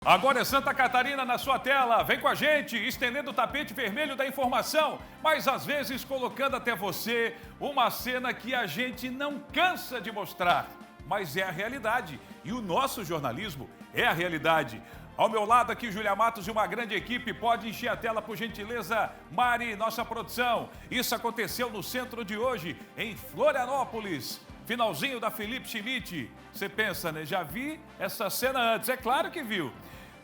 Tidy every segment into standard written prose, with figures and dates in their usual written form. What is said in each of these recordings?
Agora é Santa Catarina na sua tela. Vem com a gente, estendendo o tapete vermelho da informação, mas às vezes colocando até você uma cena que a gente não cansa de mostrar, mas é a realidade. E o nosso jornalismo é a realidade. Ao meu lado aqui, Júlia Matos e uma grande equipe. Pode encher a tela, por gentileza, Mari, nossa produção. Isso aconteceu no centro de hoje, em Florianópolis. Finalzinho da Felipe Schmidt. Você pensa, né? Já vi essa cena antes. É claro que viu.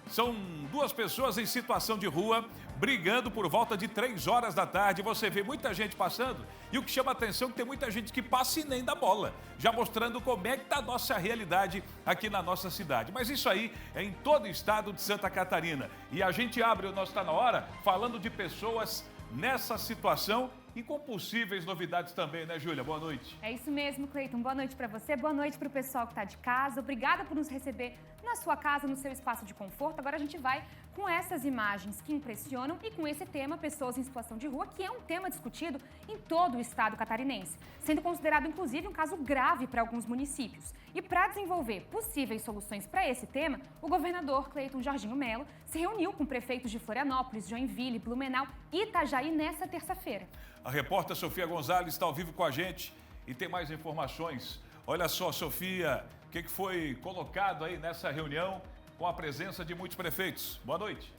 São duas pessoas em situação de rua, brigando por volta de 3 horas da tarde. Você vê muita gente passando e o que chama a atenção é que tem muita gente que passa e nem dá bola, já mostrando como é que está a nossa realidade aqui na nossa cidade. Mas isso aí é em todo o estado de Santa Catarina. E a gente abre o nosso Tá Na Hora falando de pessoas nessa situação e com possíveis novidades também, né, Júlia? Boa noite. É isso mesmo, Cleiton. Boa noite para você, boa noite para o pessoal que está de casa. Obrigada por nos receber na sua casa, no seu espaço de conforto. Agora a gente vai com essas imagens que impressionam e com esse tema, pessoas em situação de rua, que é um tema discutido em todo o estado catarinense, sendo considerado inclusive um caso grave para alguns municípios. E para desenvolver possíveis soluções para esse tema, o governador Cleiton Jorginho Mello se reuniu com prefeitos de Florianópolis, Joinville, Blumenau e Itajaí nesta terça-feira. A repórter Sofia Gonzalez está ao vivo com a gente e tem mais informações. Olha só, Sofia, o que foi colocado aí nessa reunião com a presença de muitos prefeitos? Boa noite.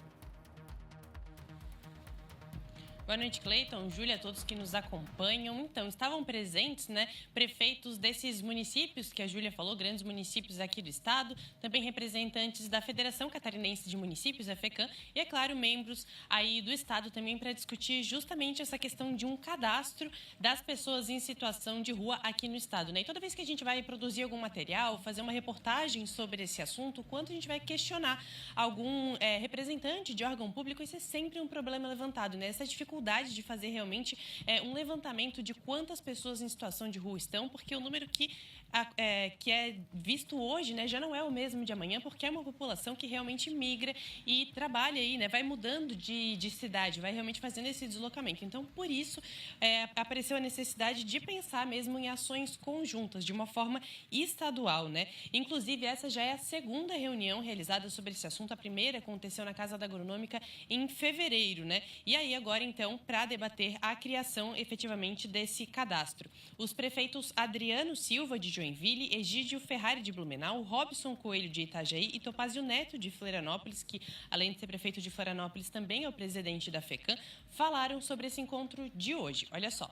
Boa noite, Cleiton, Júlia, todos que nos acompanham. Então, estavam presentes, prefeitos desses municípios que a Júlia falou, grandes municípios aqui do estado, também representantes da Federação Catarinense de Municípios, a FECAM, e, é claro, membros aí do estado também para discutir justamente essa questão de um cadastro das pessoas em situação de rua aqui no estado, E toda vez que a gente vai produzir algum material, fazer uma reportagem sobre esse assunto, quando a gente vai questionar algum representante de órgão público, isso é sempre um problema levantado, Essa dificuldade de fazer realmente um levantamento de quantas pessoas em situação de rua estão, porque o número que é visto hoje, já não é o mesmo de amanhã, porque é uma população que realmente migra e trabalha aí, vai mudando de cidade, vai realmente fazendo esse deslocamento. Então, por isso, apareceu a necessidade de pensar mesmo em ações conjuntas, de uma forma estadual, Inclusive, essa já é a segunda reunião realizada sobre esse assunto. A primeira aconteceu na Casa da Agronômica em fevereiro, E aí, agora, então, para debater a criação efetivamente desse cadastro. Os prefeitos Adriano Silva, de Joinville, Egídio Ferrari, de Blumenau, Robson Coelho, de Itajaí e Topázio Neto, de Florianópolis, que, além de ser prefeito de Florianópolis, também é o presidente da FECAM, falaram sobre esse encontro de hoje. Olha só.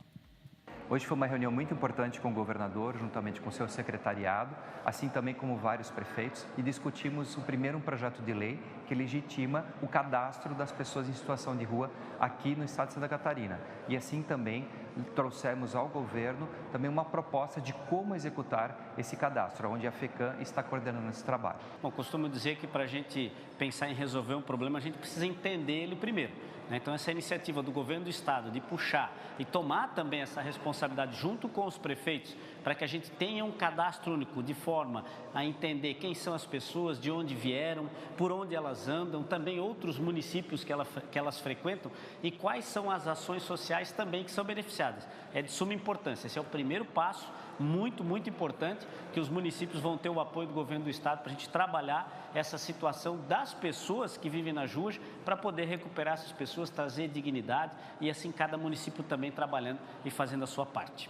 Hoje foi uma reunião muito importante com o governador, juntamente com o seu secretariado, assim também como vários prefeitos, e discutimos um projeto de lei que legitima o cadastro das pessoas em situação de rua aqui no estado de Santa Catarina. E assim também trouxemos ao governo também uma proposta de como executar esse cadastro, onde a FECAM está coordenando esse trabalho. Bom, costumo dizer que para a gente pensar em resolver um problema, a gente precisa entender ele primeiro. Então, essa iniciativa do governo do estado de puxar e tomar também essa responsabilidade junto com os prefeitos para que a gente tenha um cadastro único de forma a entender quem são as pessoas, de onde vieram, por onde elas andam, também outros municípios que elas frequentam e quais são as ações sociais também que são beneficiadas. É de suma importância. Esse é o primeiro passo, muito, muito importante, que os municípios vão ter o apoio do governo do estado para a gente trabalhar essa situação das pessoas que vivem nas ruas para poder recuperar essas pessoas, trazer dignidade e assim cada município também trabalhando e fazendo a sua parte.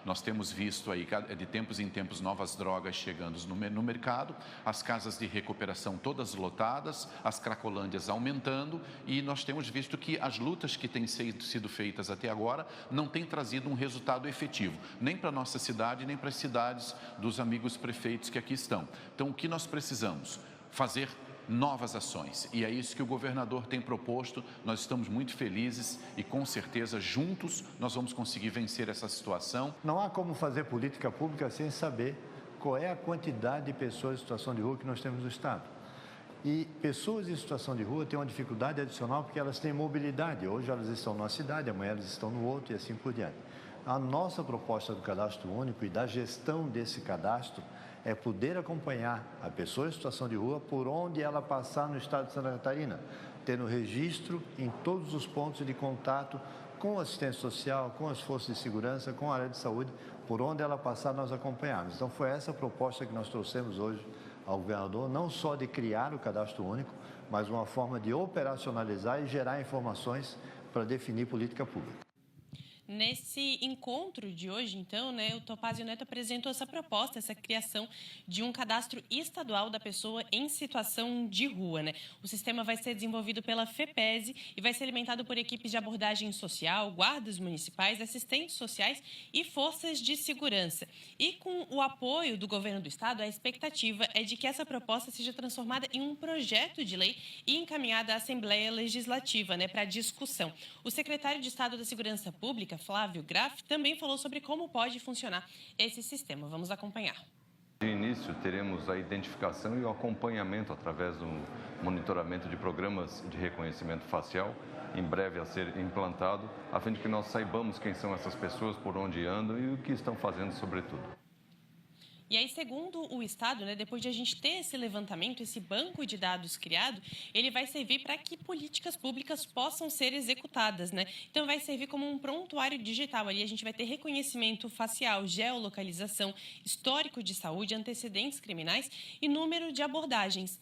Nós temos visto aí, de tempos em tempos, novas drogas chegando no mercado, as casas de recuperação todas lotadas, as cracolândias aumentando e nós temos visto que as lutas que têm sido feitas até agora não têm trazido um resultado efetivo, nem para a nossa cidade, nem para as cidades dos amigos prefeitos que aqui estão. Então, o que nós precisamos? Fazer novas ações e é isso que o governador tem proposto. Nós estamos muito felizes e com certeza juntos nós vamos conseguir vencer essa situação. Não há como fazer política pública sem saber qual é a quantidade de pessoas em situação de rua que nós temos no estado. E pessoas em situação de rua têm uma dificuldade adicional porque elas têm mobilidade. Hoje elas estão numa cidade, amanhã elas estão no outro e assim por diante. A nossa proposta do cadastro único e da gestão desse cadastro é poder acompanhar a pessoa em situação de rua por onde ela passar no estado de Santa Catarina, tendo registro em todos os pontos de contato com a assistência social, com as forças de segurança, com a área de saúde, por onde ela passar nós acompanhamos. Então foi essa a proposta que nós trouxemos hoje ao governador não só de criar o cadastro único, mas uma forma de operacionalizar e gerar informações para definir política pública. Nesse encontro de hoje, então, o Topázio Neto apresentou essa proposta, essa criação de um cadastro estadual da pessoa em situação de rua, O sistema vai ser desenvolvido pela FEPESE e vai ser alimentado por equipes de abordagem social, guardas municipais, assistentes sociais e forças de segurança. E com o apoio do governo do estado, a expectativa é de que essa proposta seja transformada em um projeto de lei e encaminhada à Assembleia Legislativa, para discussão. O secretário de Estado da Segurança Pública, Flávio Graff, também falou sobre como pode funcionar esse sistema. Vamos acompanhar. De início, teremos a identificação e o acompanhamento através do monitoramento de programas de reconhecimento facial, em breve a ser implantado, a fim de que nós saibamos quem são essas pessoas, por onde andam e o que estão fazendo, sobretudo. E aí, segundo o Estado, depois de a gente ter esse levantamento, esse banco de dados criado, ele vai servir para que políticas públicas possam ser executadas, Então, vai servir como um prontuário digital. Ali a gente vai ter reconhecimento facial, geolocalização, histórico de saúde, antecedentes criminais e número de abordagens.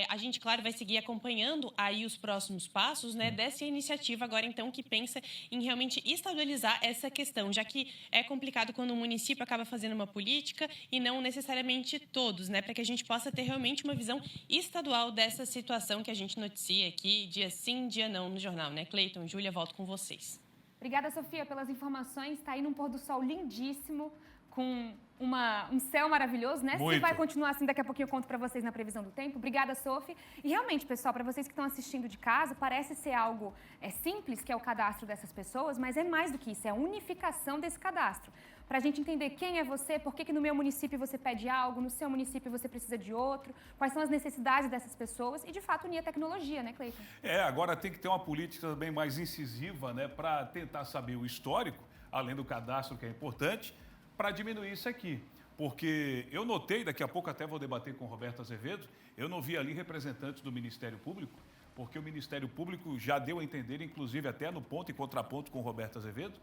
A gente, claro, vai seguir acompanhando aí os próximos passos, dessa iniciativa agora, então, que pensa em realmente estadualizar essa questão, já que é complicado quando o município acaba fazendo uma política e não necessariamente todos, para que a gente possa ter realmente uma visão estadual dessa situação que a gente noticia aqui, dia sim, dia não, no jornal, Cleiton, Júlia, volto com vocês. Obrigada, Sofia, pelas informações. Está aí num pôr do sol lindíssimo, com um céu maravilhoso, Muito. Se vai continuar assim, daqui a pouquinho eu conto para vocês na previsão do tempo. Obrigada, Sophie. E realmente, pessoal, para vocês que estão assistindo de casa, parece ser algo simples, que é o cadastro dessas pessoas, mas é mais do que isso, é a unificação desse cadastro. Para a gente entender quem é você, por que no meu município você pede algo, no seu município você precisa de outro, quais são as necessidades dessas pessoas e, de fato, unir a tecnologia, Cleiton? Agora tem que ter uma política também mais incisiva, para tentar saber o histórico, além do cadastro, que é importante, para diminuir isso aqui. Porque eu notei, daqui a pouco até vou debater com o Roberto Azevedo, eu não vi ali representantes do Ministério Público, porque o Ministério Público já deu a entender, inclusive até no ponto e contraponto com o Roberto Azevedo,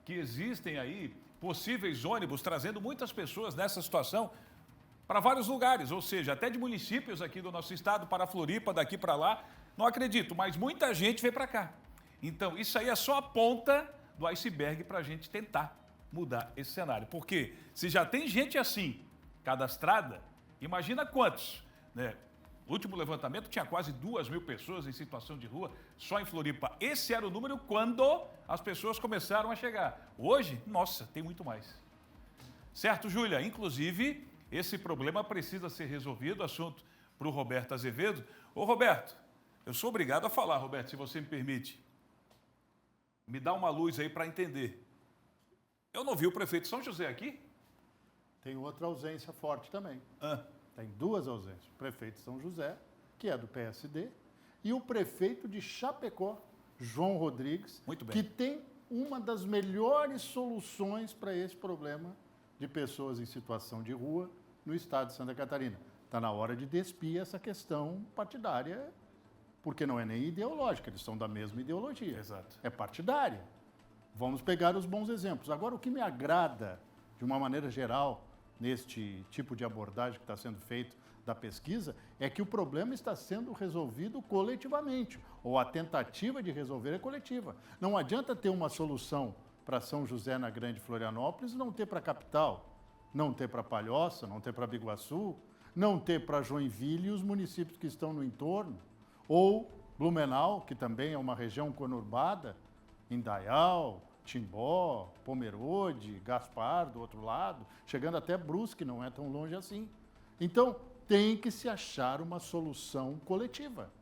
que existem aí possíveis ônibus trazendo muitas pessoas nessa situação para vários lugares, ou seja, até de municípios aqui do nosso estado, para Floripa, daqui para lá, não acredito, mas muita gente veio para cá. Então, isso aí é só a ponta do iceberg para a gente tentar mudar esse cenário. Porque se já tem gente assim, cadastrada, imagina quantos, O último levantamento tinha quase 2.000 pessoas em situação de rua, só em Floripa. Esse era o número quando as pessoas começaram a chegar. Hoje, nossa, tem muito mais. Certo, Júlia? Inclusive, esse problema precisa ser resolvido, assunto para o Roberto Azevedo. Ô, Roberto, eu sou obrigado a falar, Roberto, se você me permite. Me dá uma luz aí para entender. Eu não vi o prefeito de São José aqui? Tem outra ausência forte também. Tem duas ausências. O prefeito de São José, que é do PSD, e o prefeito de Chapecó, João Rodrigues, que tem uma das melhores soluções para esse problema de pessoas em situação de rua no estado de Santa Catarina. Está na hora de despir essa questão partidária, porque não é nem ideológica, eles são da mesma ideologia. Exato. É partidária. Vamos pegar os bons exemplos. Agora, o que me agrada, de uma maneira geral, neste tipo de abordagem que está sendo feito da pesquisa, é que o problema está sendo resolvido coletivamente, ou a tentativa de resolver é coletiva. Não adianta ter uma solução para São José na Grande Florianópolis e não ter para a capital, não ter para Palhoça, não ter para Biguaçu, não ter para Joinville e os municípios que estão no entorno, ou Blumenau, que também é uma região conurbada, Indaial, Timbó, Pomerode, Gaspar, do outro lado, chegando até Brusque, não é tão longe assim. Então, tem que se achar uma solução coletiva,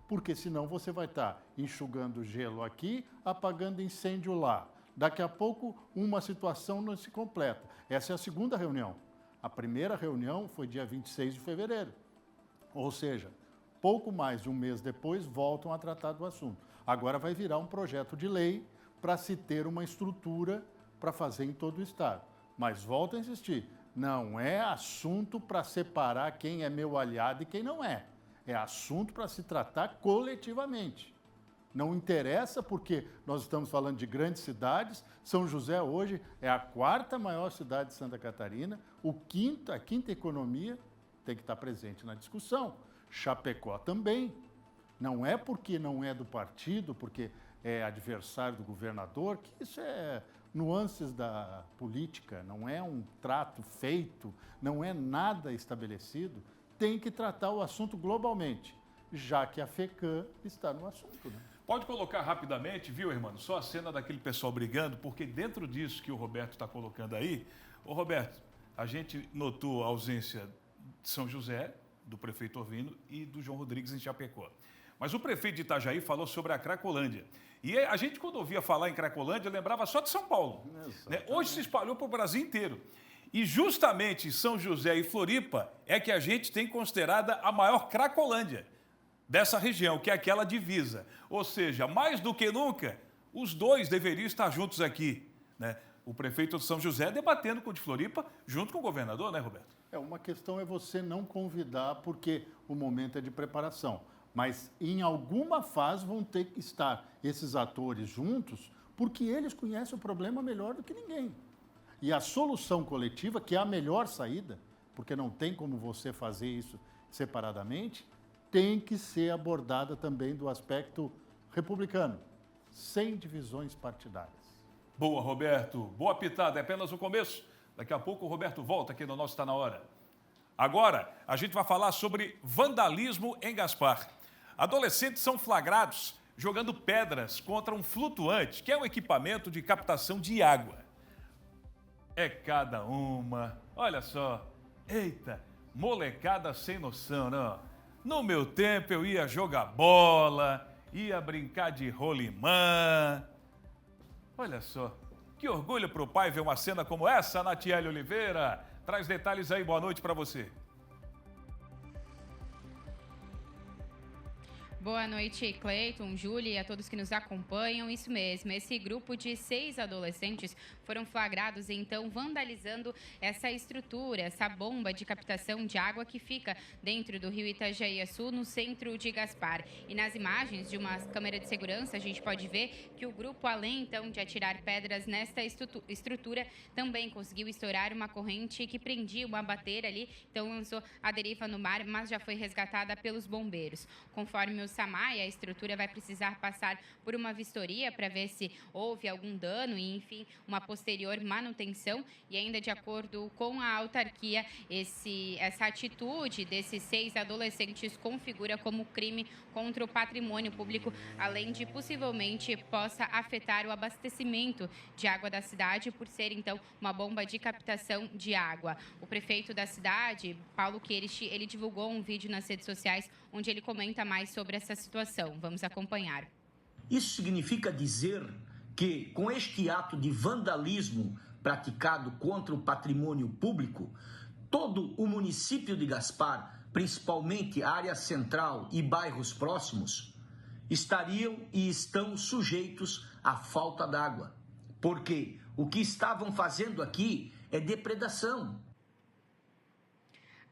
porque senão você vai estar enxugando gelo aqui, apagando incêndio lá. Daqui a pouco, uma situação não se completa. Essa é a segunda reunião. A primeira reunião foi dia 26 de fevereiro, ou seja, pouco mais de um mês depois, voltam a tratar do assunto. Agora vai virar um projeto de lei para se ter uma estrutura para fazer em todo o estado. Mas volto a insistir, não é assunto para separar quem é meu aliado e quem não é. É assunto para se tratar coletivamente. Não interessa porque nós estamos falando de grandes cidades. São José hoje é a 4ª maior cidade de Santa Catarina, a quinta economia, tem que estar presente na discussão. Chapecó também. Não é porque não é do partido, porque é adversário do governador, que isso é nuances da política, não é um trato feito, não é nada estabelecido. Tem que tratar o assunto globalmente, já que a FECAM está no assunto, né? Pode colocar rapidamente, viu, irmão? Só a cena daquele pessoal brigando, porque dentro disso que o Roberto está colocando aí, ô Roberto, a gente notou a ausência de São José, do prefeito Orvino, e do João Rodrigues em Chapecó. Mas o prefeito de Itajaí falou sobre a Cracolândia. E a gente, quando ouvia falar em Cracolândia, lembrava só de São Paulo. Né? Hoje se espalhou para o Brasil inteiro. E justamente São José e Floripa é que a gente tem considerada a maior Cracolândia dessa região, que é aquela divisa. Ou seja, mais do que nunca, os dois deveriam estar juntos aqui, né? O prefeito de São José debatendo com o de Floripa, junto com o governador, né, Roberto? Uma questão é você não convidar, porque o momento é de preparação. Mas em alguma fase vão ter que estar esses atores juntos, porque eles conhecem o problema melhor do que ninguém. E a solução coletiva, que é a melhor saída, porque não tem como você fazer isso separadamente, tem que ser abordada também do aspecto republicano, sem divisões partidárias. Boa, Roberto. Boa pitada. É apenas o começo. Daqui a pouco o Roberto volta aqui no nosso Tá Na Hora. Agora, a gente vai falar sobre vandalismo em Gaspar. Adolescentes são flagrados jogando pedras contra um flutuante, que é um equipamento de captação de água. É cada uma. Olha só. Eita, molecada sem noção, não? No meu tempo eu ia jogar bola, ia brincar de rolimã. Olha só, que orgulho para o pai ver uma cena como essa, Natiele Oliveira. Traz detalhes aí, boa noite para você. Boa noite, Cleiton, Júlia e a todos que nos acompanham. Isso mesmo, esse grupo de 6 adolescentes foram flagrados, então, vandalizando essa estrutura, essa bomba de captação de água que fica dentro do rio Itajaí-Açu, no centro de Gaspar. E nas imagens de uma câmera de segurança, a gente pode ver que o grupo, além, então, de atirar pedras nesta estrutura, também conseguiu estourar uma corrente que prendia uma bateira ali, então lançou a deriva no mar, mas já foi resgatada pelos bombeiros. Conforme o SAMAI, a estrutura vai precisar passar por uma vistoria para ver se houve algum dano e, enfim, uma posterior manutenção. E ainda de acordo com a autarquia, essa atitude desses 6 adolescentes configura como crime contra o patrimônio público, além de possivelmente possa afetar o abastecimento de água da cidade por ser, então, uma bomba de captação de água. O prefeito da cidade, Paulo Queirich, ele divulgou um vídeo nas redes sociais onde ele comenta mais sobre essa situação. Vamos acompanhar. Isso significa dizer que, com este ato de vandalismo praticado contra o patrimônio público, todo o município de Gaspar, principalmente a área central e bairros próximos, estariam e estão sujeitos à falta d'água. Porque o que estavam fazendo aqui é depredação.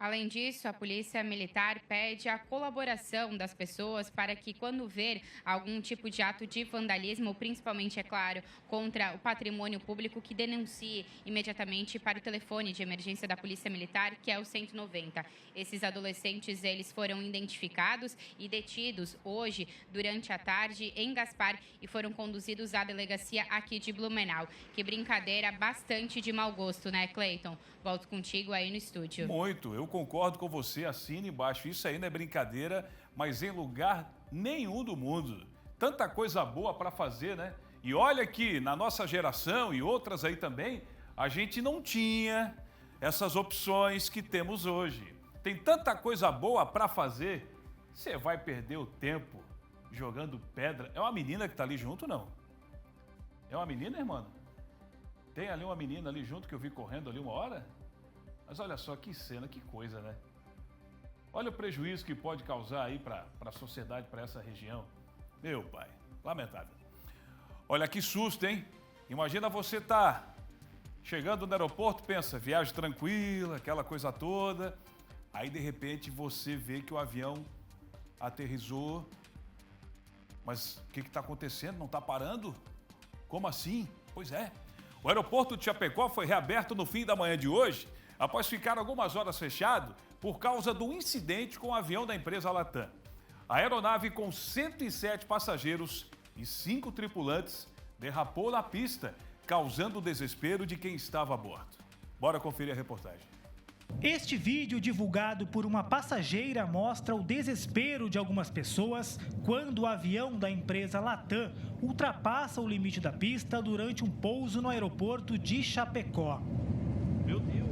Além disso, a Polícia Militar pede a colaboração das pessoas para que, quando ver algum tipo de ato de vandalismo, principalmente, é claro, contra o patrimônio público, que denuncie imediatamente para o telefone de emergência da Polícia Militar, que é o 190. Esses adolescentes, eles foram identificados e detidos hoje, durante a tarde, em Gaspar, e foram conduzidos à delegacia aqui de Blumenau. Que brincadeira bastante de mau gosto, né, Cleiton? Volto contigo aí no estúdio. Muito, eu concordo com você, assina embaixo. Isso aí não é brincadeira, mas em lugar nenhum do mundo. Tanta coisa boa para fazer, né? E olha que na nossa geração e outras aí também, a gente não tinha essas opções que temos hoje. Tem tanta coisa boa para fazer, você vai perder o tempo jogando pedra. É uma menina que está ali junto, não? É uma menina, irmão? Tem ali uma menina ali junto que eu vi correndo ali uma hora? Mas olha só que cena, que coisa, né? Olha o prejuízo que pode causar aí para a sociedade, para essa região. Meu pai, lamentável. Olha que susto, hein? Imagina você tá chegando no aeroporto, pensa, viagem tranquila, aquela coisa toda. Aí, de repente, você vê que o avião aterrissou. Mas o que está acontecendo? Não está parando? Como assim? Pois é. O aeroporto de Chapecó foi reaberto no fim da manhã de hoje, após ficar algumas horas fechado por causa do incidente com o avião da empresa Latam. A aeronave com 107 passageiros e 5 tripulantes derrapou na pista, causando o desespero de quem estava a bordo. Bora conferir a reportagem. Este vídeo, divulgado por uma passageira, mostra o desespero de algumas pessoas quando o avião da empresa Latam ultrapassa o limite da pista durante um pouso no aeroporto de Chapecó. Meu Deus!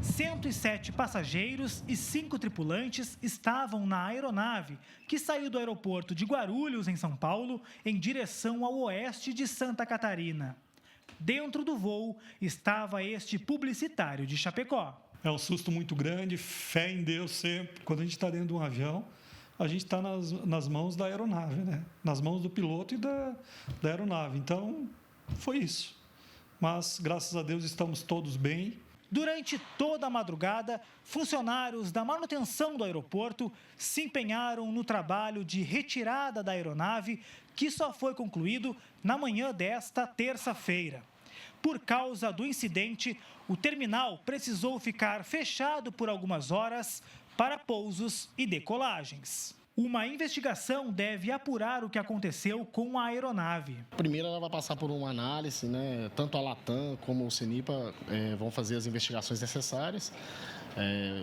107 passageiros e 5 tripulantes estavam na aeronave, que saiu do aeroporto de Guarulhos, em São Paulo, em direção ao oeste de Santa Catarina. Dentro do voo estava este publicitário de Chapecó. É um susto muito grande, fé em Deus sempre. Quando a gente está dentro de um avião, a gente está nas mãos da aeronave, né? Nas mãos do piloto e da aeronave. Então, foi isso. Mas, graças a Deus, estamos todos bem. Durante toda a madrugada, funcionários da manutenção do aeroporto se empenharam no trabalho de retirada da aeronave, que só foi concluído na manhã desta terça-feira. Por causa do incidente, o terminal precisou ficar fechado por algumas horas para pousos e decolagens. Uma investigação deve apurar o que aconteceu com a aeronave. Primeiro ela vai passar por uma análise, né? Tanto a Latam como o CENIPA vão fazer as investigações necessárias.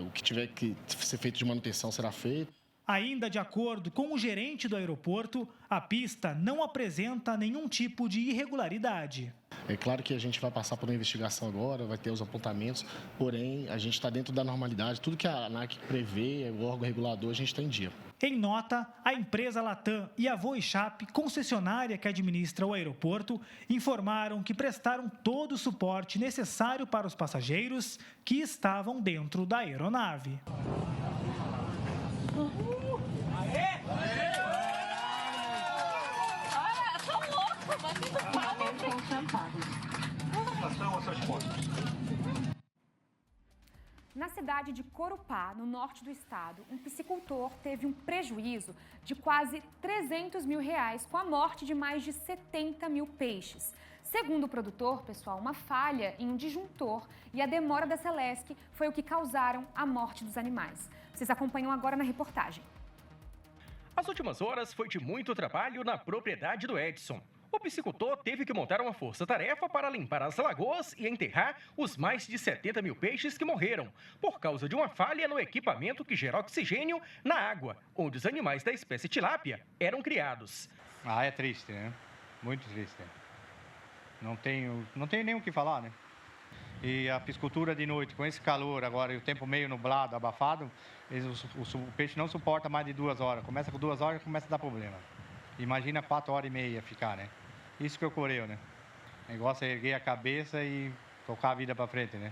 O que tiver que ser feito de manutenção será feito. Ainda de acordo com o gerente do aeroporto, a pista não apresenta nenhum tipo de irregularidade. É claro que a gente vai passar por uma investigação agora, vai ter os apontamentos, porém a gente está dentro da normalidade. Tudo que a ANAC prevê, o órgão regulador, a gente está em dia. Em nota, a empresa Latam e a Voishap, concessionária que administra o aeroporto, informaram que prestaram todo o suporte necessário para os passageiros que estavam dentro da aeronave. Na cidade de Corupá, no norte do estado, um piscicultor teve um prejuízo de quase 300 mil reais com a morte de mais de 70 mil peixes. Segundo o produtor, pessoal, uma falha em um disjuntor e a demora da Celesc foi o que causaram a morte dos animais. Vocês acompanham agora na reportagem. As últimas horas foi de muito trabalho na propriedade do Edson. O piscicultor teve que montar uma força-tarefa para limpar as lagoas e enterrar os mais de 70 mil peixes que morreram, por causa de uma falha no equipamento que gera oxigênio na água, onde os animais da espécie tilápia eram criados. É triste, né? Muito triste. Não tenho nem o que falar, né? E a piscicultura de noite, com esse calor agora e o tempo meio nublado, abafado, o peixe não suporta mais de 2 horas. Começa com 2 horas e começa a dar problema. Imagina 4 horas e meia ficar, né? Isso que ocorreu, né? O negócio é erguer a cabeça e tocar a vida para frente, né?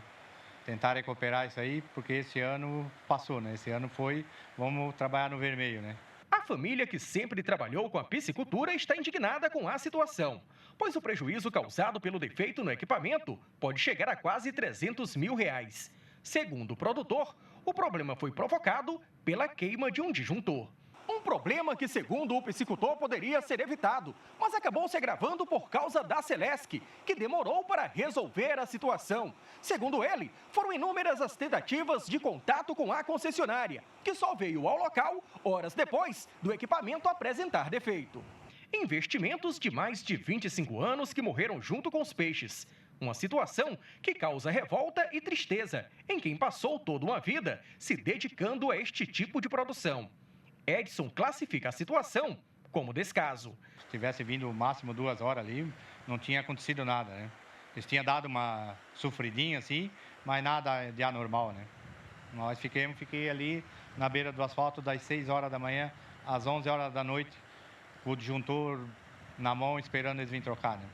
Tentar recuperar isso aí, porque esse ano passou, né? Esse ano foi, vamos trabalhar no vermelho, né? A família que sempre trabalhou com a piscicultura está indignada com a situação, pois o prejuízo causado pelo defeito no equipamento pode chegar a quase 300 mil reais. Segundo o produtor, o problema foi provocado pela queima de um disjuntor. Um problema que, segundo o piscicultor, poderia ser evitado, mas acabou se agravando por causa da Celesc, que demorou para resolver a situação. Segundo ele, foram inúmeras as tentativas de contato com a concessionária, que só veio ao local horas depois do equipamento apresentar defeito. Investimentos de mais de 25 anos que morreram junto com os peixes. Uma situação que causa revolta e tristeza em quem passou toda uma vida se dedicando a este tipo de produção. Edson classifica a situação como descaso. Se tivesse vindo o máximo 2 horas ali, não tinha acontecido nada, né? Eles tinham dado uma sofridinha assim, mas nada de anormal, né? Nós fiquei ali na beira do asfalto das 6 horas da manhã às 11 horas da noite, com o disjuntor na mão esperando eles virem trocar, né?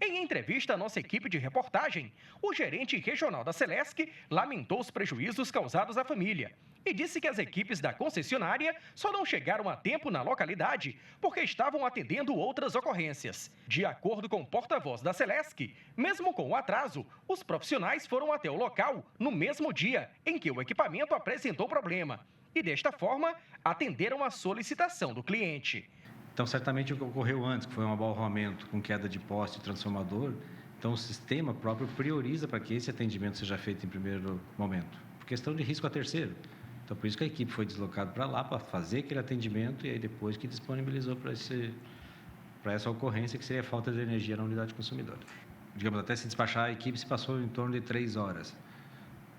Em entrevista à nossa equipe de reportagem, o gerente regional da Celesc lamentou os prejuízos causados à família e disse que as equipes da concessionária só não chegaram a tempo na localidade porque estavam atendendo outras ocorrências. De acordo com o porta-voz da Celesc, mesmo com o atraso, os profissionais foram até o local no mesmo dia em que o equipamento apresentou problema e, desta forma, atenderam a solicitação do cliente. Então, certamente o que ocorreu antes, que foi um abalroamento com queda de poste e transformador, Então, o sistema próprio prioriza para que esse atendimento seja feito em primeiro momento, por questão de risco a terceiro. Então, por isso que a equipe foi deslocada para lá, para fazer aquele atendimento e aí depois que disponibilizou para essa ocorrência, que seria a falta de energia na unidade consumidora. Digamos, até se despachar, a equipe se passou em torno de 3 horas.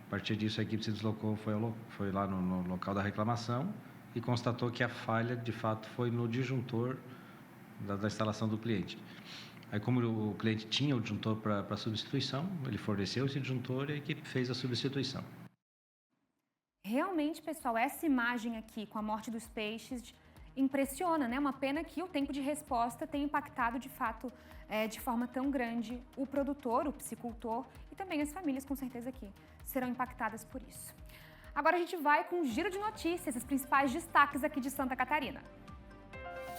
A partir disso, a equipe se deslocou, foi lá no local da reclamação e constatou que a falha, de fato, foi no disjuntor da instalação do cliente. Aí, como o cliente tinha o disjuntor para substituição, ele forneceu esse disjuntor e a equipe fez a substituição. Realmente, pessoal, essa imagem aqui com a morte dos peixes impressiona, né? Uma pena que o tempo de resposta tenha impactado, de fato, de forma tão grande o produtor, o piscicultor e também as famílias, com certeza, que serão impactadas por isso. Agora a gente vai com um giro de notícias, os principais destaques aqui de Santa Catarina.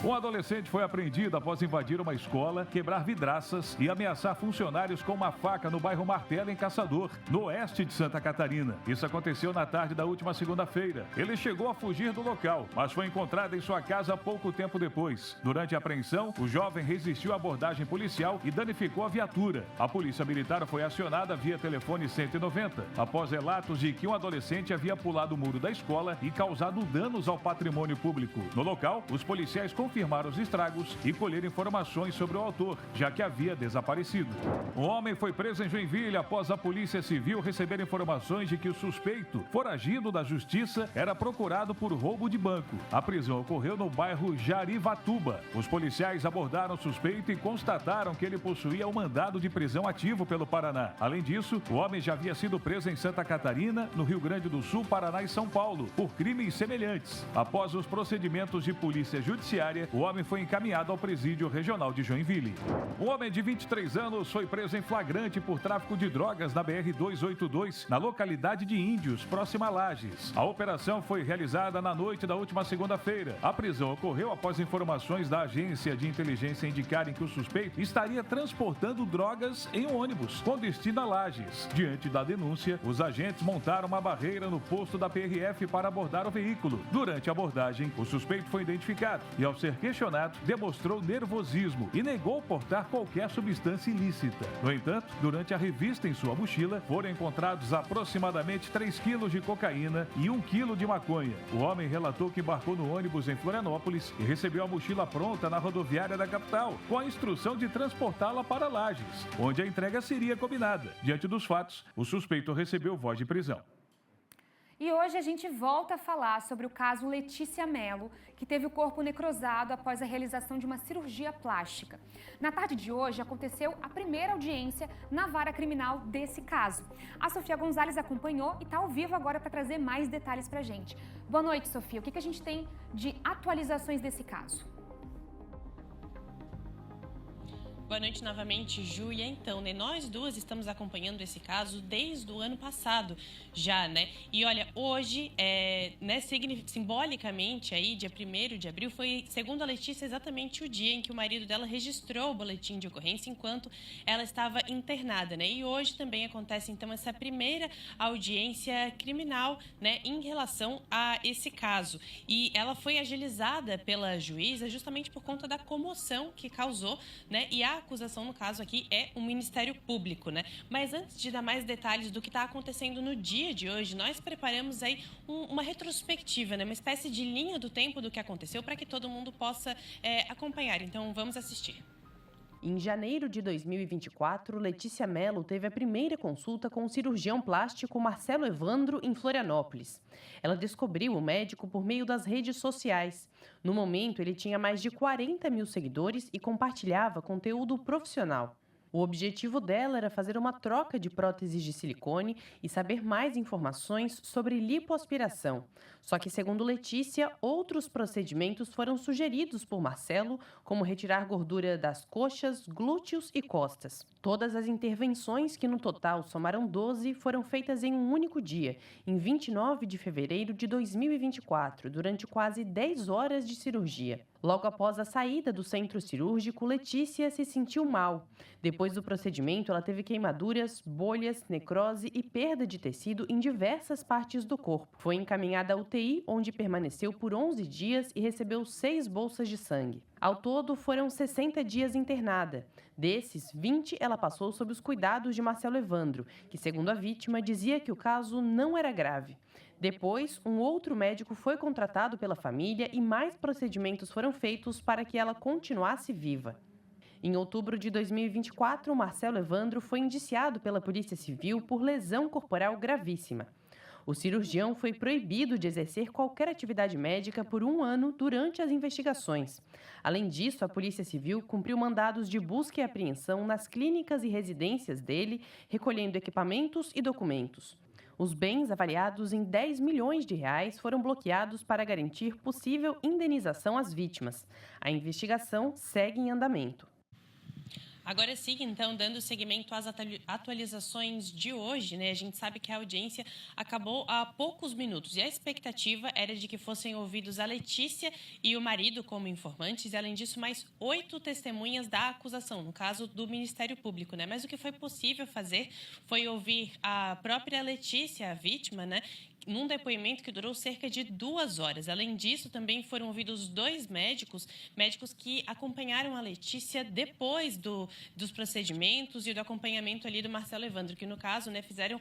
Um adolescente foi apreendido após invadir uma escola, quebrar vidraças e ameaçar funcionários com uma faca no bairro Martelo, em Caçador, no oeste de Santa Catarina. Isso aconteceu na tarde da última segunda-feira. Ele chegou a fugir do local, mas foi encontrado em sua casa pouco tempo depois. Durante a apreensão, o jovem resistiu à abordagem policial e danificou a viatura. A polícia militar foi acionada via telefone 190, após relatos de que um adolescente havia pulado o muro da escola e causado danos ao patrimônio público. No local, os policiais confirmar os estragos e colher informações sobre o autor, já que havia desaparecido. Um homem foi preso em Joinville após a Polícia Civil receber informações de que o suspeito, foragido da justiça, era procurado por roubo de banco. A prisão ocorreu no bairro Jarivatuba. Os policiais abordaram o suspeito e constataram que ele possuía um mandado de prisão ativo pelo Paraná. Além disso, o homem já havia sido preso em Santa Catarina, no Rio Grande do Sul, Paraná e São Paulo, por crimes semelhantes. Após os procedimentos de polícia judiciária, o homem foi encaminhado ao presídio regional de Joinville. Um homem de 23 anos foi preso em flagrante por tráfico de drogas na BR-282, na localidade de Índios, próxima a Lages. A operação foi realizada na noite da última segunda-feira. A prisão ocorreu após informações da agência de inteligência indicarem que o suspeito estaria transportando drogas em um ônibus com destino a Lages. Diante da denúncia, os agentes montaram uma barreira no posto da PRF para abordar o veículo. Durante a abordagem, o suspeito foi identificado e, ao ser questionado, demonstrou nervosismo e negou portar qualquer substância ilícita. No entanto, durante a revista em sua mochila, foram encontrados aproximadamente 3 quilos de cocaína e 1 quilo de maconha. O homem relatou que embarcou no ônibus em Florianópolis e recebeu a mochila pronta na rodoviária da capital, com a instrução de transportá-la para Lages, onde a entrega seria combinada. Diante dos fatos, o suspeito recebeu voz de prisão. E hoje a gente volta a falar sobre o caso Letícia Mello, que teve o corpo necrosado após a realização de uma cirurgia plástica. Na tarde de hoje aconteceu a primeira audiência na vara criminal desse caso. A Sofia Gonzalez acompanhou e está ao vivo agora para trazer mais detalhes para a gente. Boa noite, Sofia. O que a gente tem de atualizações desse caso? Boa noite novamente, Júlia. Então, né, nós duas estamos acompanhando esse caso desde o ano passado já, né? E olha, hoje, né, simbolicamente, aí, dia 1º de abril, foi, segundo a Letícia, exatamente o dia em que o marido dela registrou o boletim de ocorrência enquanto ela estava internada, né? E hoje também acontece, então, essa primeira audiência criminal, né, em relação a esse caso. E ela foi agilizada pela juíza justamente por conta da comoção que causou, né? E a acusação, no caso aqui, é o Ministério Público, né? Mas antes de dar mais detalhes do que está acontecendo no dia de hoje, nós preparamos aí uma retrospectiva, né? Uma espécie de linha do tempo do que aconteceu para que todo mundo possa acompanhar. Então, vamos assistir. Em janeiro de 2024, Letícia Mello teve a primeira consulta com o cirurgião plástico Marcelo Evandro em Florianópolis. Ela descobriu o médico por meio das redes sociais. No momento, ele tinha mais de 40 mil seguidores e compartilhava conteúdo profissional. O objetivo dela era fazer uma troca de próteses de silicone e saber mais informações sobre lipoaspiração. Só que, segundo Letícia, outros procedimentos foram sugeridos por Marcelo, como retirar gordura das coxas, glúteos e costas. Todas as intervenções, que no total somaram 12, foram feitas em um único dia, em 29 de fevereiro de 2024, durante quase 10 horas de cirurgia. Logo após a saída do centro cirúrgico, Letícia se sentiu mal. Depois Depois do procedimento, ela teve queimaduras, bolhas, necrose e perda de tecido em diversas partes do corpo. Foi encaminhada à UTI, onde permaneceu por 11 dias e recebeu 6 bolsas de sangue. Ao todo, foram 60 dias internada. Desses, 20 ela passou sob os cuidados de Marcelo Evandro, que, segundo a vítima, dizia que o caso não era grave. Depois, um outro médico foi contratado pela família e mais procedimentos foram feitos para que ela continuasse viva. Em outubro de 2024, Marcelo Evandro foi indiciado pela Polícia Civil por lesão corporal gravíssima. O cirurgião foi proibido de exercer qualquer atividade médica por 1 ano durante as investigações. Além disso, a Polícia Civil cumpriu mandados de busca e apreensão nas clínicas e residências dele, recolhendo equipamentos e documentos. Os bens, avaliados em 10 milhões de reais, foram bloqueados para garantir possível indenização às vítimas. A investigação segue em andamento. Agora sim, então, dando seguimento às atualizações de hoje, né? A gente sabe que a audiência acabou há poucos minutos e a expectativa era de que fossem ouvidos a Letícia e o marido como informantes e, além disso, mais 8 testemunhas da acusação, no caso do Ministério Público, né? Mas o que foi possível fazer foi ouvir a própria Letícia, a vítima, né? Num depoimento que durou cerca de 2 horas. Além disso, também foram ouvidos 2 médicos que acompanharam a Letícia depois dos procedimentos e do acompanhamento ali do Marcelo Evandro, que no caso, né, fizeram